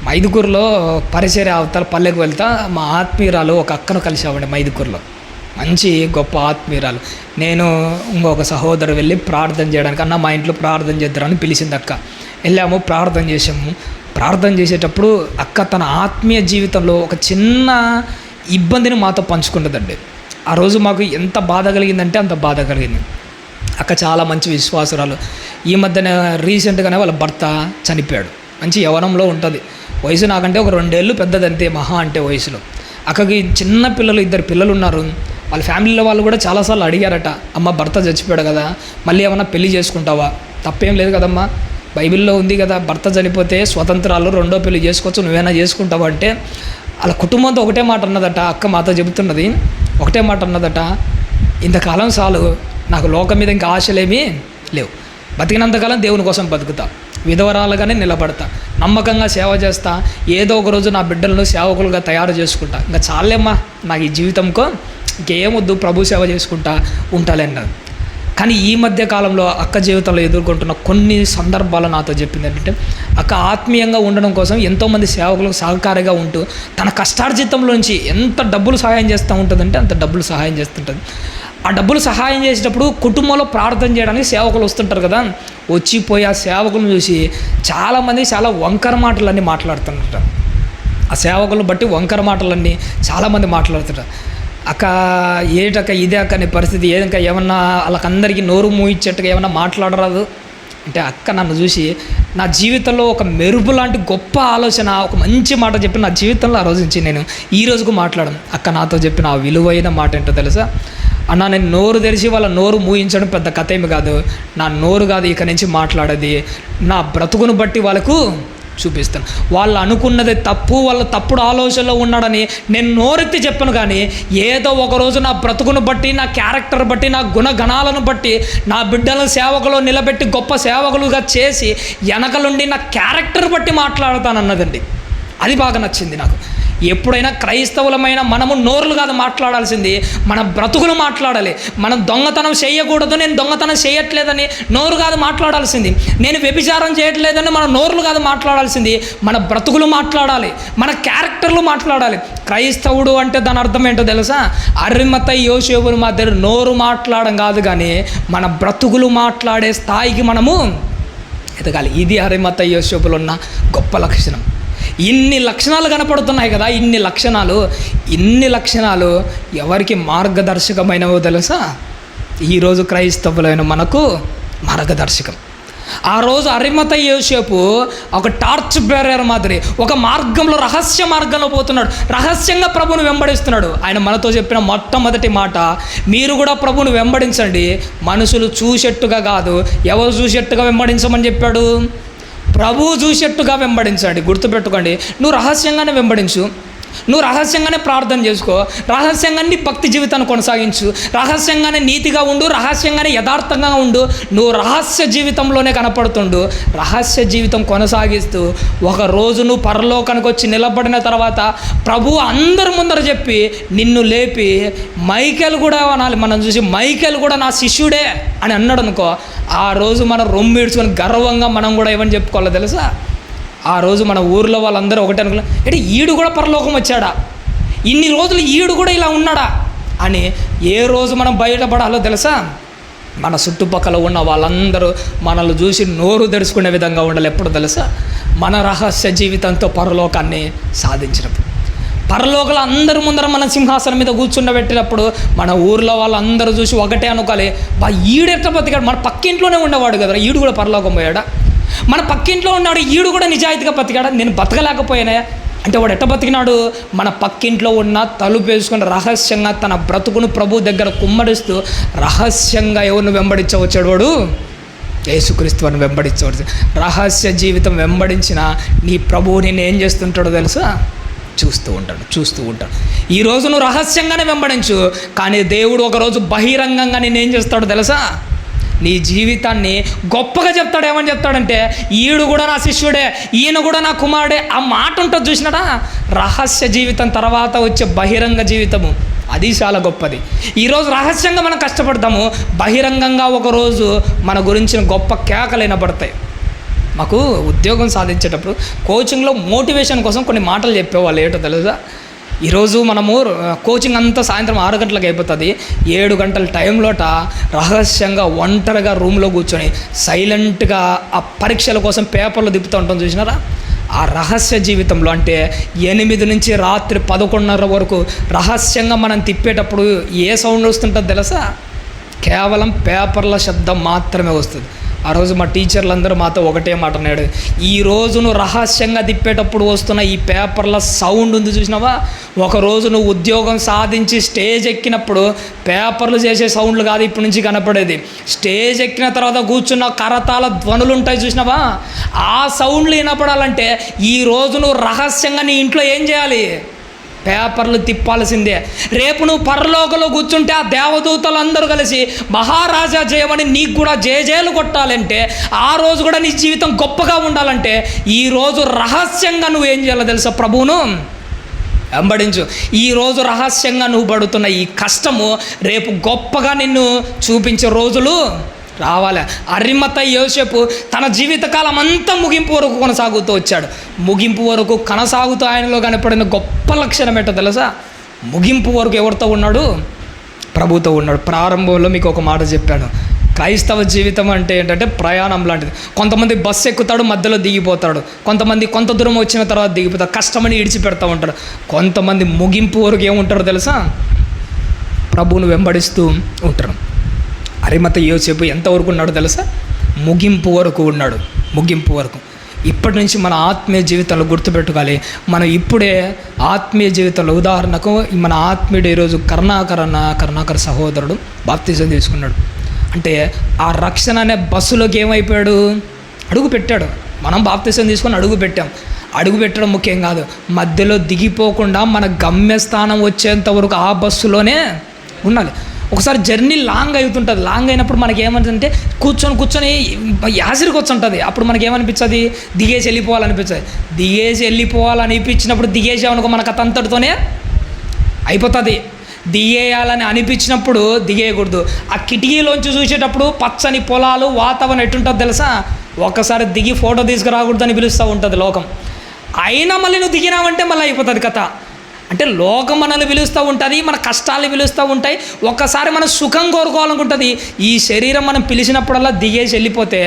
మైదుకూరులో పరిచర్య అవతల పల్లెకు వెళ్తా, మా ఆత్మీయురాలు ఒక అక్కను కలిసామండి మైదుకూరులో, మంచి గొప్ప ఆత్మీయురాలు. నేను ఇంకొక సహోదరు వెళ్ళి ప్రార్థన చేయడానికి, అన్న మా ఇంట్లో ప్రార్థన చేద్దారని పిలిచింది అక్క. వెళ్ళాము, ప్రార్థన చేసాము. ప్రార్థన చేసేటప్పుడు అక్క తన ఆత్మీయ జీవితంలో ఒక చిన్న ఇబ్బందిని మాతో పంచుకుంటుందండి. ఆ రోజు మాకు ఎంత బాధ కలిగిందంటే అంత బాధ కలిగింది. అక్క చాలా మంచి విశ్వాసురాలు. ఈ మధ్యన రీసెంట్గానే వాళ్ళ భర్త చనిపోయాడు. మంచి యవ్వనంలో ఉంటుంది, వయసు నాకంటే ఒక 2 ఏళ్ళు పెద్దదంతే మహా అంటే వయసులో. అక్కకి చిన్న పిల్లలు, 2 పిల్లలు ఉన్నారు. వాళ్ళ ఫ్యామిలీలో వాళ్ళు కూడా చాలాసార్లు అడిగారట, అమ్మ భర్త చచ్చిపోయాడు కదా, మళ్ళీ ఏమన్నా పెళ్లి చేసుకుంటావా, తప్పేం లేదు కదమ్మా, బైబిల్లో ఉంది కదా, భర్త చనిపోతే స్వతంత్రాలు 2వ పెళ్లి చేసుకోవచ్చు, నువ్వేనా చేసుకుంటావా అంటే వాళ్ళ కుటుంబంతో ఒకటే మాట అన్నదట. అక్క మాతో చెబుతున్నది, ఒకటే మాట అన్నదట, ఇంతకాలం చాలు, నాకు లోకం మీద ఇంకా ఆశలేమీ లేవు, బతికినంతకాలం దేవుని కోసం బతుకుతా, విధవరాలుగానే నిలబడతా, నమ్మకంగా సేవ చేస్తా, ఏదో ఒక రోజు నా బిడ్డలను సేవకులుగా తయారు చేసుకుంటా, ఇంకా చాలేమ్మా నాకు ఈ జీవితంకో, ఇంకేమొద్దు, ప్రభు సేవ చేసుకుంటా ఉంటాలే అన్నది. కానీ ఈ మధ్య కాలంలో అక్క జీవితంలో ఎదుర్కొంటున్న కొన్ని సందర్భాలు నాతో చెప్పింది ఏంటంటే, అక్క ఆత్మీయంగా ఉండడం కోసం ఎంతోమంది సేవకులకు సహకారిగా ఉంటూ తన కష్టార్జితంలోంచి ఎంత డబ్బులు సహాయం చేస్తూ ఉంటుందంటే అంత డబ్బులు సహాయం చేస్తుంటుంది. ఆ డబ్బులు సహాయం చేసేటప్పుడు కుటుంబంలో ప్రార్థన చేయడానికి సేవకులు వస్తుంటారు కదా, వచ్చిపోయి ఆ సేవకులను చూసి చాలామంది చాలా వంకర మాటలన్నీ మాట్లాడుతుంటారు. ఆ సేవకులను బట్టి వంకర మాటలన్నీ చాలామంది మాట్లాడుతుంటారు. అక్క ఏటక్క ఇదే అక్క నీ పరిస్థితి ఏదక్క, ఏమన్నా వాళ్ళకందరికీ నోరు మూయించేట్టుగా ఏమన్నా మాట్లాడరాదు అంటే, అక్క నన్ను చూసి నా జీవితంలో ఒక మెరుపు లాంటి గొప్ప ఆలోచన, ఒక మంచి మాట చెప్పి నా జీవితంలో ఆ రోజు నుంచి నేను ఈ రోజుకు మాట్లాడను. అక్క నాతో చెప్పిన ఆ విలువైన మాట ఏంటో తెలుసా? అన్న, నేను నోరు తెరిచి వాళ్ళ నోరు మూయించడం పెద్ద కథ ఏమి కాదు. నా నోరు కాదు ఇక నుంచి మాట్లాడేది, నా బ్రతుకును బట్టి వాళ్ళకు చూపిస్తాను. వాళ్ళు అనుకున్నది తప్పు, వాళ్ళ తప్పుడు ఆలోచనలో ఉన్నాడని నేను నోరెత్తి చెప్పను. కానీ ఏదో ఒకరోజు నా బ్రతుకును బట్టి, నా క్యారెక్టర్ బట్టి, నా గుణగణాలను బట్టి నా బిడ్డలను సేవకులు నిలబెట్టి గొప్ప సేవకులుగా చేసి వెనకలుండి నా క్యారెక్టర్ బట్టి మాట్లాడతానన్నదండి. అది బాగా నచ్చింది నాకు. ఎప్పుడైనా క్రైస్తవులమైన మనము నోరులు కాదు మాట్లాడాల్సింది, మన బ్రతుకులు మాట్లాడాలి. మనం దొంగతనం చేయకూడదు, నేను దొంగతనం చేయట్లేదని నోరు కాదు మాట్లాడాల్సింది. నేను వ్యభిచారం చేయట్లేదని మన నోరులు కాదు మాట్లాడాల్సింది, మన బ్రతుకులు మాట్లాడాలి, మన క్యారెక్టర్లు మాట్లాడాలి. క్రైస్తవుడు అంటే దాని అర్థం ఏంటో తెలుసా? అరిమతయి యోసేపుల మధ్య నోరు మాట్లాడడం కాదు, కానీ మన బ్రతుకులు మాట్లాడే స్థాయికి మనము ఎదగాలి. ఇది అరిమతయి యోసేపులో ఉన్న గొప్ప లక్షణం. ఇన్ని లక్షణాలు కనపడుతున్నాయి కదా, ఇన్ని లక్షణాలు ఎవరికి మార్గదర్శకమైనవో తెలుసా? ఈరోజు క్రైస్తవులైన మనకు మార్గదర్శకం. ఆ రోజు అరిమతయి యోసేపు ఒక టార్చ్ బేరర్ మాదిరి ఒక మార్గంలో, రహస్య మార్గంలో పోతున్నాడు, రహస్యంగా ప్రభువును వెంబడిస్తున్నాడు. ఆయన మనతో చెప్పిన మొట్టమొదటి మాట, మీరు కూడా ప్రభువును వెంబడించండి, మనుషులు చూసేట్టుగా కాదు. ఎవరు చూసేట్టుగా వెంబడించమని చెప్పాడు? ప్రభువు చూసేట్టుగా వెంబడించండి. గుర్తుపెట్టుకోండి, నువ్వు రహస్యంగానే వెంబడించు, నువ్వు రహస్యంగానే ప్రార్థన చేసుకో, రహస్యంగానే భక్తి జీవితాన్ని కొనసాగించు, రహస్యంగానే నీతిగా ఉండు, రహస్యంగానే యథార్థంగా ఉండు. నువ్వు రహస్య జీవితంలోనే కనపడుతుండు. రహస్య జీవితం కొనసాగిస్తూ ఒకరోజు నువ్వు పరలోకానికి వచ్చి నిలబడిన తర్వాత ప్రభువు అందరి ముందర చెప్పి నిన్ను లేపి, మైకేలు కూడా అనాలి, మనం చూసి మైకేలు కూడా నా శిష్యుడే అని అన్నాడు అనుకో, ఆ రోజు మనం రొమ్మిడ్చుకొని గర్వంగా మనం కూడా ఏమని చెప్పుకోవాలో తెలుసా? ఆ రోజు మన ఊర్లో వాళ్ళందరూ ఒకటే అనుకున్నా, అంటే ఈడు కూడా పరలోకం వచ్చాడా, ఇన్ని రోజులు ఈడు కూడా ఇలా ఉన్నాడా అని ఏ రోజు మనం బయటపడాలో తెలుసా? మన చుట్టుపక్కల ఉన్న వాళ్ళందరూ మనల్ని చూసి నోరు తెరుచుకునే విధంగా ఉండాలి. ఎప్పుడు తెలుసా? మన రహస్య జీవితంతో పరలోకాన్ని సాధించినప్పుడు. పరలోకలు అందరి ముందర మన సింహాసనం మీద కూర్చుండబెట్టినప్పుడు మన ఊర్లో వాళ్ళందరూ చూసి ఒకటే అనుకోవాలి, బా ఈడెట్లా బతికాడు, మన పక్కింట్లోనే ఉండేవాడు కదా, ఈడు కూడా పరలోకం పోయాడా? మన పక్కింట్లో ఉన్నాడు, ఈడు కూడా నిజాయితీగా బతికాడా? నేను బతకలేకపోయినా అంటే వాడు ఎట్ట బతికినాడు? మన పక్కింట్లో ఉన్న తలుపు వేసుకుని రహస్యంగా తన బ్రతుకును ప్రభు దగ్గర కుమ్మరిస్తూ రహస్యంగా ఎవరిని వెంబడించవచ్చాడు? వాడు యేసుక్రీస్తుని వెంబడించవచ్చు. రహస్య జీవితం వెంబడించిన నీ ప్రభువు నేను ఏం చేస్తుంటాడో తెలుసా? చూస్తూ ఉంటాడు. ఈరోజు నువ్వు రహస్యంగానే వెంబడించు, కానీ దేవుడు ఒకరోజు బహిరంగంగా నేను ఏం చేస్తాడో తెలుసా? నీ జీవితాన్ని గొప్పగా చెప్తాడు. ఏమని చెప్తాడంటే, ఈడు కూడా నా శిష్యుడే, ఈయన కూడా నా కుమారుడే. ఆ మాట ఉంటుంది చూసినాడా? రహస్య జీవితం తర్వాత వచ్చే బహిరంగ జీవితము, అది చాలా గొప్పది. ఈరోజు రహస్యంగా మనం కష్టపడతాము, బహిరంగంగా ఒకరోజు మన గురించిన గొప్ప కేకలు వినబడతాయి. మాకు ఉద్యోగం సాధించేటప్పుడు కోచింగ్లో మోటివేషన్ కోసం కొన్ని మాటలు చెప్పేవాళ్ళు. ఏంటో తెలుసా? ఈరోజు మనము కోచింగ్ అంతా సాయంత్రం 6 గంటలకు అయిపోతుంది. 7 గంటల టైంలోట రహస్యంగా ఒంటరిగా రూమ్లో కూర్చొని సైలెంట్గా ఆ పరీక్షల కోసం పేపర్లు తిప్పుతూ ఉంటాం చూసినారా? ఆ రహస్య జీవితంలో అంటే 8 నుంచి రాత్రి 11:30 వరకు రహస్యంగా మనం తిప్పేటప్పుడు ఏ సౌండ్ వస్తుంటుందో తెలుసా? కేవలం పేపర్ల శబ్దం మాత్రమే వస్తుంది. ఆ రోజు మా టీచర్లందరూ మాతో ఒకటే మాట అన్నాడు, ఈ రోజు నువ్వు రహస్యంగా తిప్పేటప్పుడు వస్తున్న ఈ పేపర్ల సౌండ్ ఉంది చూసినావా? ఒకరోజు నువ్వు ఉద్యోగం సాధించి స్టేజ్ ఎక్కినప్పుడు పేపర్లు చేసే సౌండ్లు కాదు ఇప్పటి నుంచి కనపడేది. స్టేజ్ ఎక్కిన తర్వాత కూర్చున్న కరతాళ ధ్వనులు ఉంటాయి చూసినావా? ఆ సౌండ్లు వినపడాలంటే ఈరోజు నువ్వు రహస్యంగా నీ ఇంట్లో ఏం చేయాలి? పేపర్లు తిప్పాల్సిందే. రేపు నువ్వు పరలోకంలో కూర్చుంటే ఆ దేవదూతలు అందరూ కలిసి మహారాజా జయమని నీకు కూడా జయజయలు కొట్టాలంటే, ఆ రోజు కూడా నీ జీవితం గొప్పగా ఉండాలంటే ఈరోజు రహస్యంగా నువ్వు ఏం చేయాలో తెలుసా? ప్రభువును వెంబడించు. ఈరోజు రహస్యంగా నువ్వు పడుతున్న ఈ కష్టము రేపు గొప్పగా నిన్ను చూపించే రోజులు రావాలి. అరిమతయి యోసేపు తన జీవితకాలం అంతా ముగింపు వరకు కొనసాగుతూ వచ్చాడు. ముగింపు వరకు కొనసాగుతూ ఆయనలో కనపడిన గొప్ప లక్షణం ఏంటో తెలుసా? ముగింపు వరకు ఎవరితో ఉన్నాడు? ప్రభుతో ఉన్నాడు. ప్రారంభంలో మీకు ఒక మాట చెప్పాను, క్రైస్తవ జీవితం అంటే ఏంటంటే ప్రయాణం లాంటిది. కొంతమంది బస్సు ఎక్కుతాడు, మధ్యలో దిగిపోతాడు. కొంతమంది కొంత దూరం వచ్చిన తర్వాత దిగిపోతాడు, కష్టమని ఇడిచిపెడతా ఉంటాడు. కొంతమంది ముగింపు వరకు ఏముంటారో తెలుసా? ప్రభువును వెంబడిస్తూ ఉంటారు. అరిమత యోసేపు ఎంతవరకు ఉన్నాడో తెలుసా? ముగింపు వరకు ఉన్నాడు. ముగింపు వరకు. ఇప్పటి నుంచి మన ఆత్మీయ జీవితంలో గుర్తుపెట్టుకోవాలి. మనం ఇప్పుడే ఆత్మీయ జీవితంలో, ఉదాహరణకు మన ఆత్మీయుడు ఈరోజు కరుణాకర్ సహోదరుడు బాప్తిజం తీసుకున్నాడు అంటే ఆ రక్షణ అనే బస్సులోకి ఏమైపోయాడు? అడుగు పెట్టాడు. మనం బాప్తిజం తీసుకొని అడుగు పెట్టాం. అడుగు పెట్టడం ముఖ్యం కాదు, మధ్యలో దిగిపోకుండా మన గమ్యస్థానం వచ్చేంత వరకు ఆ బస్సులోనే ఉండాలి. ఒకసారి జర్నీ లాంగ్ అవుతుంటుంది. లాంగ్ అయినప్పుడు మనకి ఏమంటుందంటే కూర్చొని యాసిరికి వచ్చి ఉంటుంది. అప్పుడు మనకి ఏమనిపించదు? దిగేసి వెళ్ళిపోవాలనిపించదు. దిగేసి వెళ్ళిపోవాలనిపించినప్పుడు దిగేసామనుకో మనకు అంతటితోనే అయిపోతుంది. దిగేయాలని అనిపించినప్పుడు దిగేయకూడదు. ఆ కిటికీలోంచి చూసేటప్పుడు పచ్చని పొలాలు, వాతావరణం ఎట్టుంటుందో తెలుసా? ఒకసారి దిగి ఫోటో తీసుకురాకూడదని పిలుస్తూ ఉంటుంది లోకం. అయినా మళ్ళీ నువ్వు దిగినావంటే మళ్ళీ అయిపోతుంది కథ. అంటే లోకం మనల్ని పిలుస్తూ ఉంటుంది, మన కష్టాలు పిలుస్తూ ఉంటాయి. ఒక్కసారి మనం సుఖం కోరుకోవాలనుకుంటుంది. ఈ శరీరం మనం పిలిచినప్పుడల్లా దిగేసి వెళ్ళిపోతే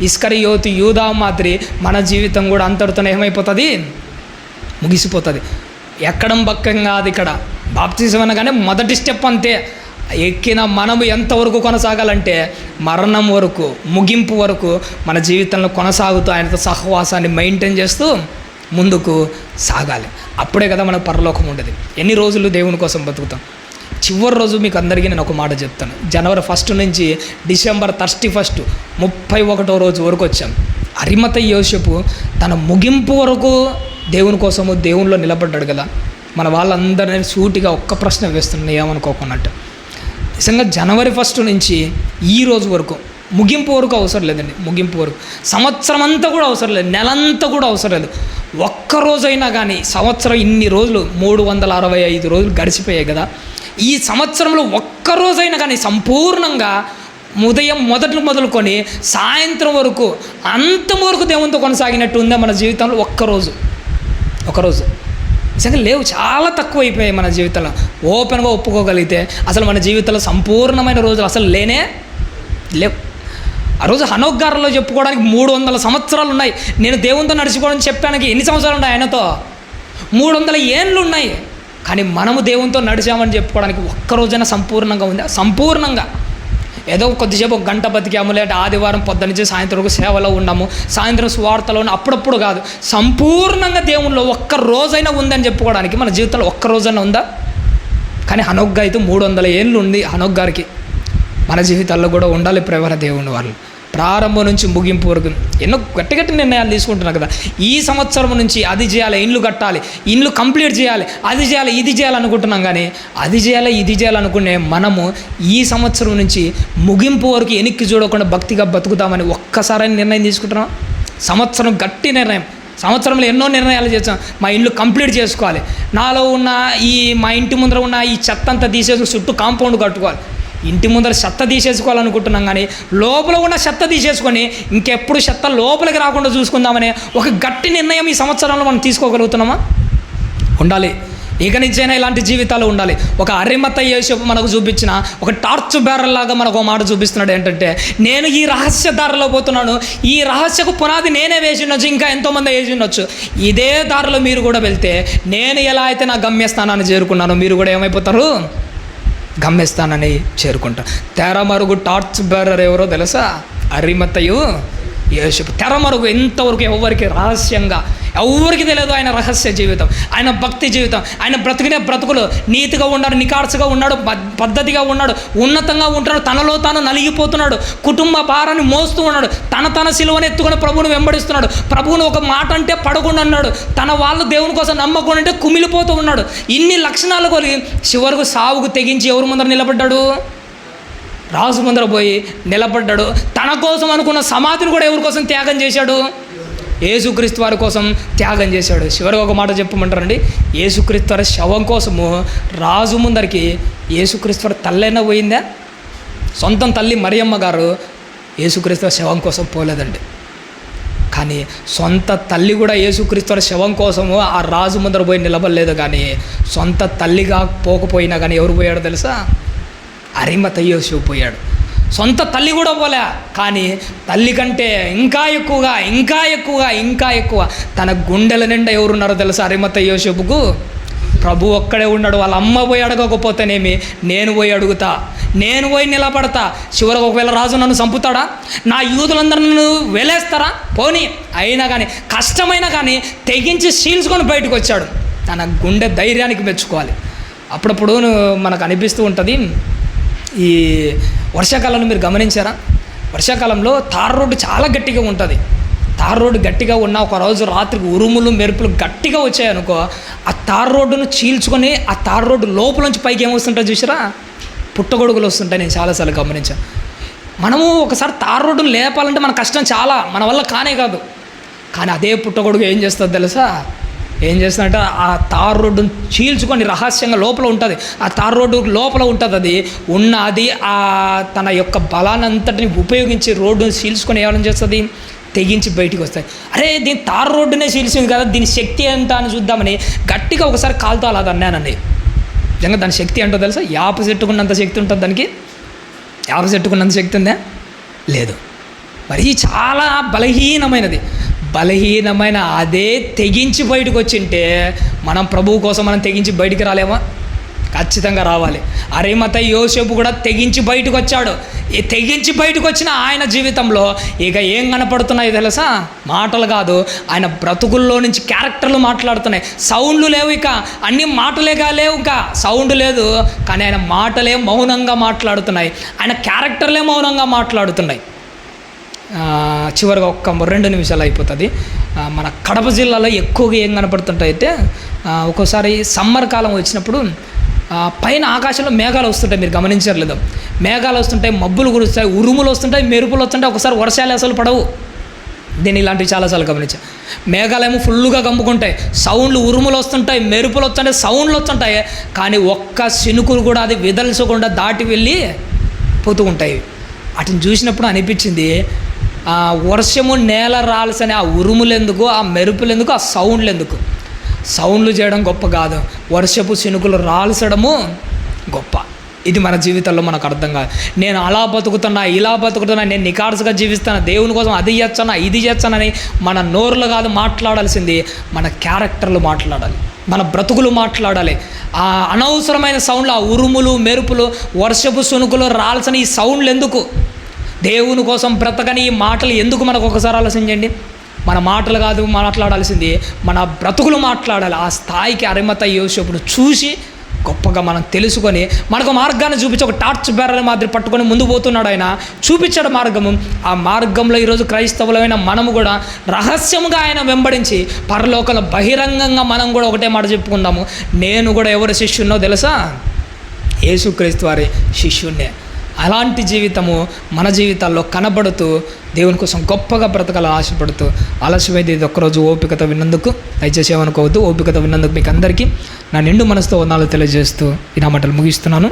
ఇస్కరియోతు యూదా మాదిరి మన జీవితం కూడా అంతటితోనే ఏమైపోతుంది? ముగిసిపోతుంది. ఎక్కడం బక్కం కాదు. ఇక్కడ బాప్తిజం అనగానే మొదటి స్టెప్ అంతే. ఎక్కిన మనము ఎంతవరకు కొనసాగాలంటే మరణం వరకు, ముగింపు వరకు మన జీవితంలో కొనసాగుతూ ఆయనతో సహవాసాన్ని మెయింటైన్ చేస్తూ ముందుకు సాగాలి. అప్పుడే కదా మనకు పరలోకం ఉండదు. ఎన్ని రోజులు దేవుని కోసం బతుకుతాం? చివరి రోజు మీకు అందరికీ నేను ఒక మాట చెప్తాను. జనవరి 1 నుంచి డిసెంబర్ 31, 31వ రోజు వరకు వచ్చాం. అరిమత యోసేపు తన ముగింపు వరకు దేవుని కోసము దేవునిలో నిలబడ్డాడు కదా. మన వాళ్ళందరినీ సూటిగా ఒక్క ప్రశ్న వేస్తున్నాను, ఏమనుకోకున్నట్టు. నిజంగా జనవరి 1 నుంచి ఈ రోజు వరకు, ముగింపు వరకు అవసరం లేదండి. ముగింపు వరకు సంవత్సరం అంతా కూడా అవసరం లేదు, నెలంతా కూడా అవసరం లేదు. ఒక్కరోజైనా కానీ, సంవత్సరం ఇన్ని రోజులు 365 రోజులు గడిచిపోయాయి కదా. ఈ సంవత్సరంలో ఒక్కరోజైనా కానీ సంపూర్ణంగా ఉదయం మొదలుకొని సాయంత్రం వరకు అంతం వరకు దేవునితో కొనసాగినట్టు ఉందా మన జీవితంలో? ఒక్కరోజు నిజంగా లేవు. చాలా తక్కువ అయిపోయాయి మన జీవితంలో. ఓపెన్గా ఒప్పుకోగలిగితే అసలు మన జీవితంలో సంపూర్ణమైన రోజులు అసలు లేవు. ఆ రోజు హనోక్ గారిలో చెప్పుకోవడానికి 300 సంవత్సరాలు ఉన్నాయి. నేను దేవునితో నడిచిపోవడం చెప్పడానికి ఎన్ని సంవత్సరాలు ఉన్నాయి? ఆయనతో 300 ఏండ్లు ఉన్నాయి. కానీ మనము దేవునితో నడిచామని చెప్పుకోవడానికి ఒక్కరోజైనా సంపూర్ణంగా ఉంది? సంపూర్ణంగా ఏదో కొద్దిసేపు 1 గంట బతికాము, లేదంటే ఆదివారం పొద్దునుంచి సాయంత్రం వరకు సేవలో ఉన్నాము, సాయంత్రం స్వార్థలో అప్పుడప్పుడు కాదు. సంపూర్ణంగా దేవునిలో ఒక్క రోజైనా ఉందని చెప్పుకోవడానికి మన జీవితంలో ఒక్క రోజైనా ఉందా? కానీ హనోక్ అయితే 300 ఏళ్ళు ఉంది హనోక్ గారికి. మన జీవితాల్లో కూడా ఉండాలి ప్రేమ దేవుని వాళ్ళు. ప్రారంభం నుంచి ముగింపు వరకు ఎన్నో గట్టి నిర్ణయాలు తీసుకుంటున్నారు కదా. ఈ సంవత్సరం నుంచి అది చేయాలి, ఇండ్లు కట్టాలి, ఇండ్లు కంప్లీట్ చేయాలి, అది చేయాలి, ఇది చేయాలనుకుంటున్నాం. కానీ అది చేయాలి, ఇది చేయాలనుకునే మనము ఈ సంవత్సరం నుంచి ముగింపు వరకు వెనక్కి చూడకుండా భక్తిగా బతుకుతామని ఒక్కసారి నిర్ణయం తీసుకుంటున్నాం. సంవత్సరం గట్టి నిర్ణయం. సంవత్సరంలో ఎన్నో నిర్ణయాలు చేస్తాం. మా ఇల్లు కంప్లీట్ చేసుకోవాలి, నాలో ఉన్న మా ఇంటి ముందర ఉన్న ఈ చెత్త అంతా తీసేసి చుట్టూ కాంపౌండ్ కట్టుకోవాలి. ఇంటి ముందర చెత్త తీసేసుకోవాలనుకుంటున్నాం, కానీ లోపల ఉన్న చెత్త తీసేసుకొని ఇంకెప్పుడు చెత్త లోపలికి రాకుండా చూసుకుందామనే ఒక గట్టి నిర్ణయం ఈ సంవత్సరంలో మనం తీసుకోగలుగుతున్నామా? ఉండాలి. ఇక నుంచైనా ఇలాంటి జీవితాలు ఉండాలి. ఒక అరిమత యేసు మనకు చూపించిన ఒక టార్చ్ బ్యారల్ లాగా మనకు ఒక మాట చూపిస్తున్నాడు. ఏంటంటే, నేను ఈ రహస్య దారిలో పోతున్నాను, ఈ రహస్యకు పునాది నేనే వేసి ఉండొచ్చు, ఇంకా ఎంతోమంది వేసి ఉండొచ్చు. ఇదే దారిలో మీరు కూడా వెళ్తే, నేను ఎలా అయితే నా గమ్యస్థానాన్ని చేరుకున్నానో మీరు కూడా ఏమైపోతారు? గమ్యస్థానాన్ని చేరుకుంటారు. తెరమరుగు టార్చ్ బేరర్ ఎవరో తెలుసా? అరిమతయు యేసు. తెరమరుగు ఎంతవరకు ఎవరికి రహస్యంగా ఎవరికి తెలియదు ఆయన రహస్య జీవితం, ఆయన భక్తి జీవితం, ఆయన బ్రతికినే బ్రతుకులు. నీతిగా ఉన్నాడు, నికార్సుగా ఉన్నాడు, పద్ధతిగా ఉన్నాడు, ఉన్నతంగా ఉంటాడు, తనలో తాను నలిగిపోతున్నాడు, కుటుంబ భారాన్ని మోస్తూ ఉన్నాడు, తన సిలువను ఎత్తుకొని ప్రభువును వెంబడిస్తున్నాడు. ప్రభువును ఒక మాట అంటే పడకుండా ఉన్నాడు, తన వాళ్ళు దేవుని కోసం నమ్మకుండా అంటే కుమిలిపోతూ ఉన్నాడు. ఇన్ని లక్షణాలు కలిగి చివరకు సావుకు తెగించి ఎవరి ముందర నిలబడ్డాడు? రాజు ముందర పోయి నిలబడ్డాడు. తన కోసం అనుకున్న సమాధిని కూడా ఎవరి కోసం త్యాగం చేశాడు? యేసుక్రీస్తు వారి కోసం త్యాగం చేశాడు. చివరికి ఒక మాట చెప్పమంటారండి, యేసుక్రీస్తు వారి శవం కోసము రాజు ముందరికి యేసుక్రీస్తు వారి తల్లైనా పోయిందా? సొంతం తల్లి మరియమ్మ గారు యేసుక్రీస్తు వారి శవం కోసం పోలేదండి. కానీ సొంత తల్లి కూడా యేసుక్రీస్తు వారి శవం కోసము ఆ రాజు ముందర పోయి నిలబడలేదు. కానీ సొంత తల్లిగా పోకపోయినా కానీ ఎవరు పోయాడో తెలుసా? అరిమత యేసు పోయాడు. సొంత తల్లి కూడా పోలే, కానీ తల్లి కంటే ఇంకా ఎక్కువ తన గుండెల నిండా ఎవరున్నారో తెలుసా? అరిమత యోసేపుకు ప్రభు ఒక్కడే ఉన్నాడు. వాళ్ళ అమ్మ పోయి అడగకపోతేనేమి, నేను పోయి అడుగుతా, నేను పోయి నిలబడతా. చివరికి ఒకవేళ రాజు నన్ను చంపుతాడా, నా యూదులందరూ నన్ను వెలేస్తారా, పోనీ. అయినా కానీ కష్టమైనా కానీ తెగించి చీల్చుకొని బయటకు వచ్చాడు. తన గుండె ధైర్యానికి మెచ్చుకోవాలి. అప్పుడప్పుడు మనకు అనిపిస్తూ ఉంటుంది, ఈ వర్షాకాలంలో మీరు గమనించారా, వర్షాకాలంలో తార్ రోడ్డు చాలా గట్టిగా ఉంటుంది. తార్ రోడ్డు గట్టిగా ఉన్న ఒక రోజు రాత్రికి ఉరుములు మెరుపులు గట్టిగా వచ్చాయనుకో, ఆ తార్ రోడ్డును చీల్చుకొని ఆ తార్ రోడ్డు లోపల నుంచి పైకి ఏమొస్తుంటాయి చూసారా, పుట్టగొడుగులు వస్తుంటాయి. నేను చాలాసార్లు గమనించాను. మనము ఒకసారి తార్ రోడ్డును లేపాలంటే మన కష్టం చాలా, మన వల్ల కానే కాదు. కానీ అదే పుట్టగొడుగు ఏం చేస్తుంది తెలుసా, ఏం చేస్తుందంటే ఆ తార్ రోడ్డును చీల్చుకొని రహస్యంగా లోపల ఉంటుంది. ఆ తార్ రోడ్డు లోపల ఉంటుంది. అది తన యొక్క బలాన్ని అంతటిని ఉపయోగించి రోడ్డును చీల్చుకొని ఏమైనా చేస్తుంది, తెగించి బయటికి వస్తాయి. అరే దీని తార్ రోడ్డునే చీల్చింది కదా, దీని శక్తి ఎంత అని చూద్దామని గట్టిగా ఒకసారి కాలుతో అలా అన్నానండి. నిజంగా దాని శక్తి ఏంటో తెలుసా, యాప చెట్టుకున్నంత శక్తి ఉంటుంది దానికి. యాప చెట్టుకున్నంత శక్తి ఉందా, లేదు. మరి చాలా బలహీనమైన అదే తెగించి బయటకు వచ్చింటే మనం ప్రభువు కోసం మనం తెగించి బయటికి రాలేమా? ఖచ్చితంగా రావాలి. అరిమతయి యోసేపు కూడా తెగించి బయటకు వచ్చాడు. ఈ తెగించి బయటకు వచ్చిన ఆయన జీవితంలో ఇక ఏం కనపడుతున్నాయి తెలుసా, మాటలు కాదు, ఆయన బ్రతుకుల్లో నుంచి క్యారెక్టర్లు మాట్లాడుతున్నాయి. సౌండ్లు లేవు, ఇక అన్ని మాటలేగా లేవు, ఇంకా సౌండ్ లేదు, కానీ ఆయన మాటలే మౌనంగా మాట్లాడుతున్నాయి, ఆయన క్యారెక్టర్లే మౌనంగా మాట్లాడుతున్నాయి. చివరిగా 2 నిమిషాలు అయిపోతుంది. మన కడప జిల్లాలో ఎక్కువగా ఏం కనపడుతుంటాయి అయితే, ఒక్కోసారి సమ్మర్ కాలం వచ్చినప్పుడు పైన ఆకాశంలో మేఘాలు వస్తుంటాయి. మీరు గమనించట్లేదు, మేఘాలు వస్తుంటాయి, మబ్బులు కురుస్తాయి, ఉరుములు వస్తుంటాయి, మెరుపులు వస్తుంటాయి, ఒకసారి వర్షాలు అసలు పడవు. దీన్ని ఇలాంటివి చాలాసార్లు గమనించాను. మేఘాలేమో ఫుల్గా కమ్ముకుంటాయి, సౌండ్లు, ఉరుములు వస్తుంటాయి, మెరుపులు వస్తుంటాయి, సౌండ్లు వస్తుంటాయి, కానీ ఒక్క చినుకులు కూడా అది విదల్చకుండా దాటి వెళ్ళి పోతూ ఉంటాయి. వాటిని చూసినప్పుడు అనిపించింది, వర్షము నేల రాల్సిన ఆ ఉరుములు ఎందుకు, ఆ మెరుపులు ఎందుకు, ఆ సౌండ్లు ఎందుకు? సౌండ్లు చేయడం గొప్ప కాదు, వర్షపు చినుకులు రాల్చడము గొప్ప. ఇది మన జీవితంలో మనకు అర్థం కాదు. నేను అలా బతుకుతున్నా, ఇలా బతుకుతున్నా, నేను నికార్సుగా జీవిస్తాను, దేవుని కోసం అది చేస్తానా, ఇది చేస్తానని మన నోరులు కాదు మాట్లాడాల్సింది, మన క్యారెక్టర్లు మాట్లాడాలి, మన బ్రతుకులు మాట్లాడాలి. ఆ అనవసరమైన సౌండ్లు, ఆ ఉరుములు, మెరుపులు, వర్షపు సునుకులు రాల్సిన ఈ సౌండ్లు ఎందుకు? దేవుని కోసం బ్రతకని ఈ మాటలు ఎందుకు? మనకు ఒకసారి ఆలోచించండి. మన మాటలు కాదు మాట్లాడాల్సింది, మన బ్రతుకులు మాట్లాడాలి. ఆ స్థాయికి అరిమతయి యోసేపును చూసి గొప్పగా మనం తెలుసుకొని మనకు మార్గాన్ని చూపించి ఒక టార్చ్ బేరర్ మాదిరి పట్టుకొని ముందు పోతున్నాడు ఆయన, చూపించాడు మార్గము. ఆ మార్గంలో ఈరోజు క్రైస్తవులమైన మనము కూడా రహస్యంగా ఆయన వెంబడించి పరలోకంలో బహిరంగంగా మనం కూడా ఒకటే మాట చెప్పుకుందాము, నేను కూడా ఎవరి శిష్యున్నో తెలుసా, యేసుక్రీస్తు వారి శిష్యున్నే. అలాంటి జీవితము మన జీవితాల్లో కనబడుతూ దేవుని కోసం గొప్పగా బ్రతకాలని ఆశపడుతూ ఆలస్యమైతే ఇది ఒక్కరోజు ఓపికతో విన్నందుకు దయచేసి ఏమనుకోవద్దు. ఓపికతో విన్నందుకు మీకు అందరికీ నా నిండు మనసుతో వందనాలు తెలియజేస్తూ ఈ నా మాటలు ముగిస్తున్నాను.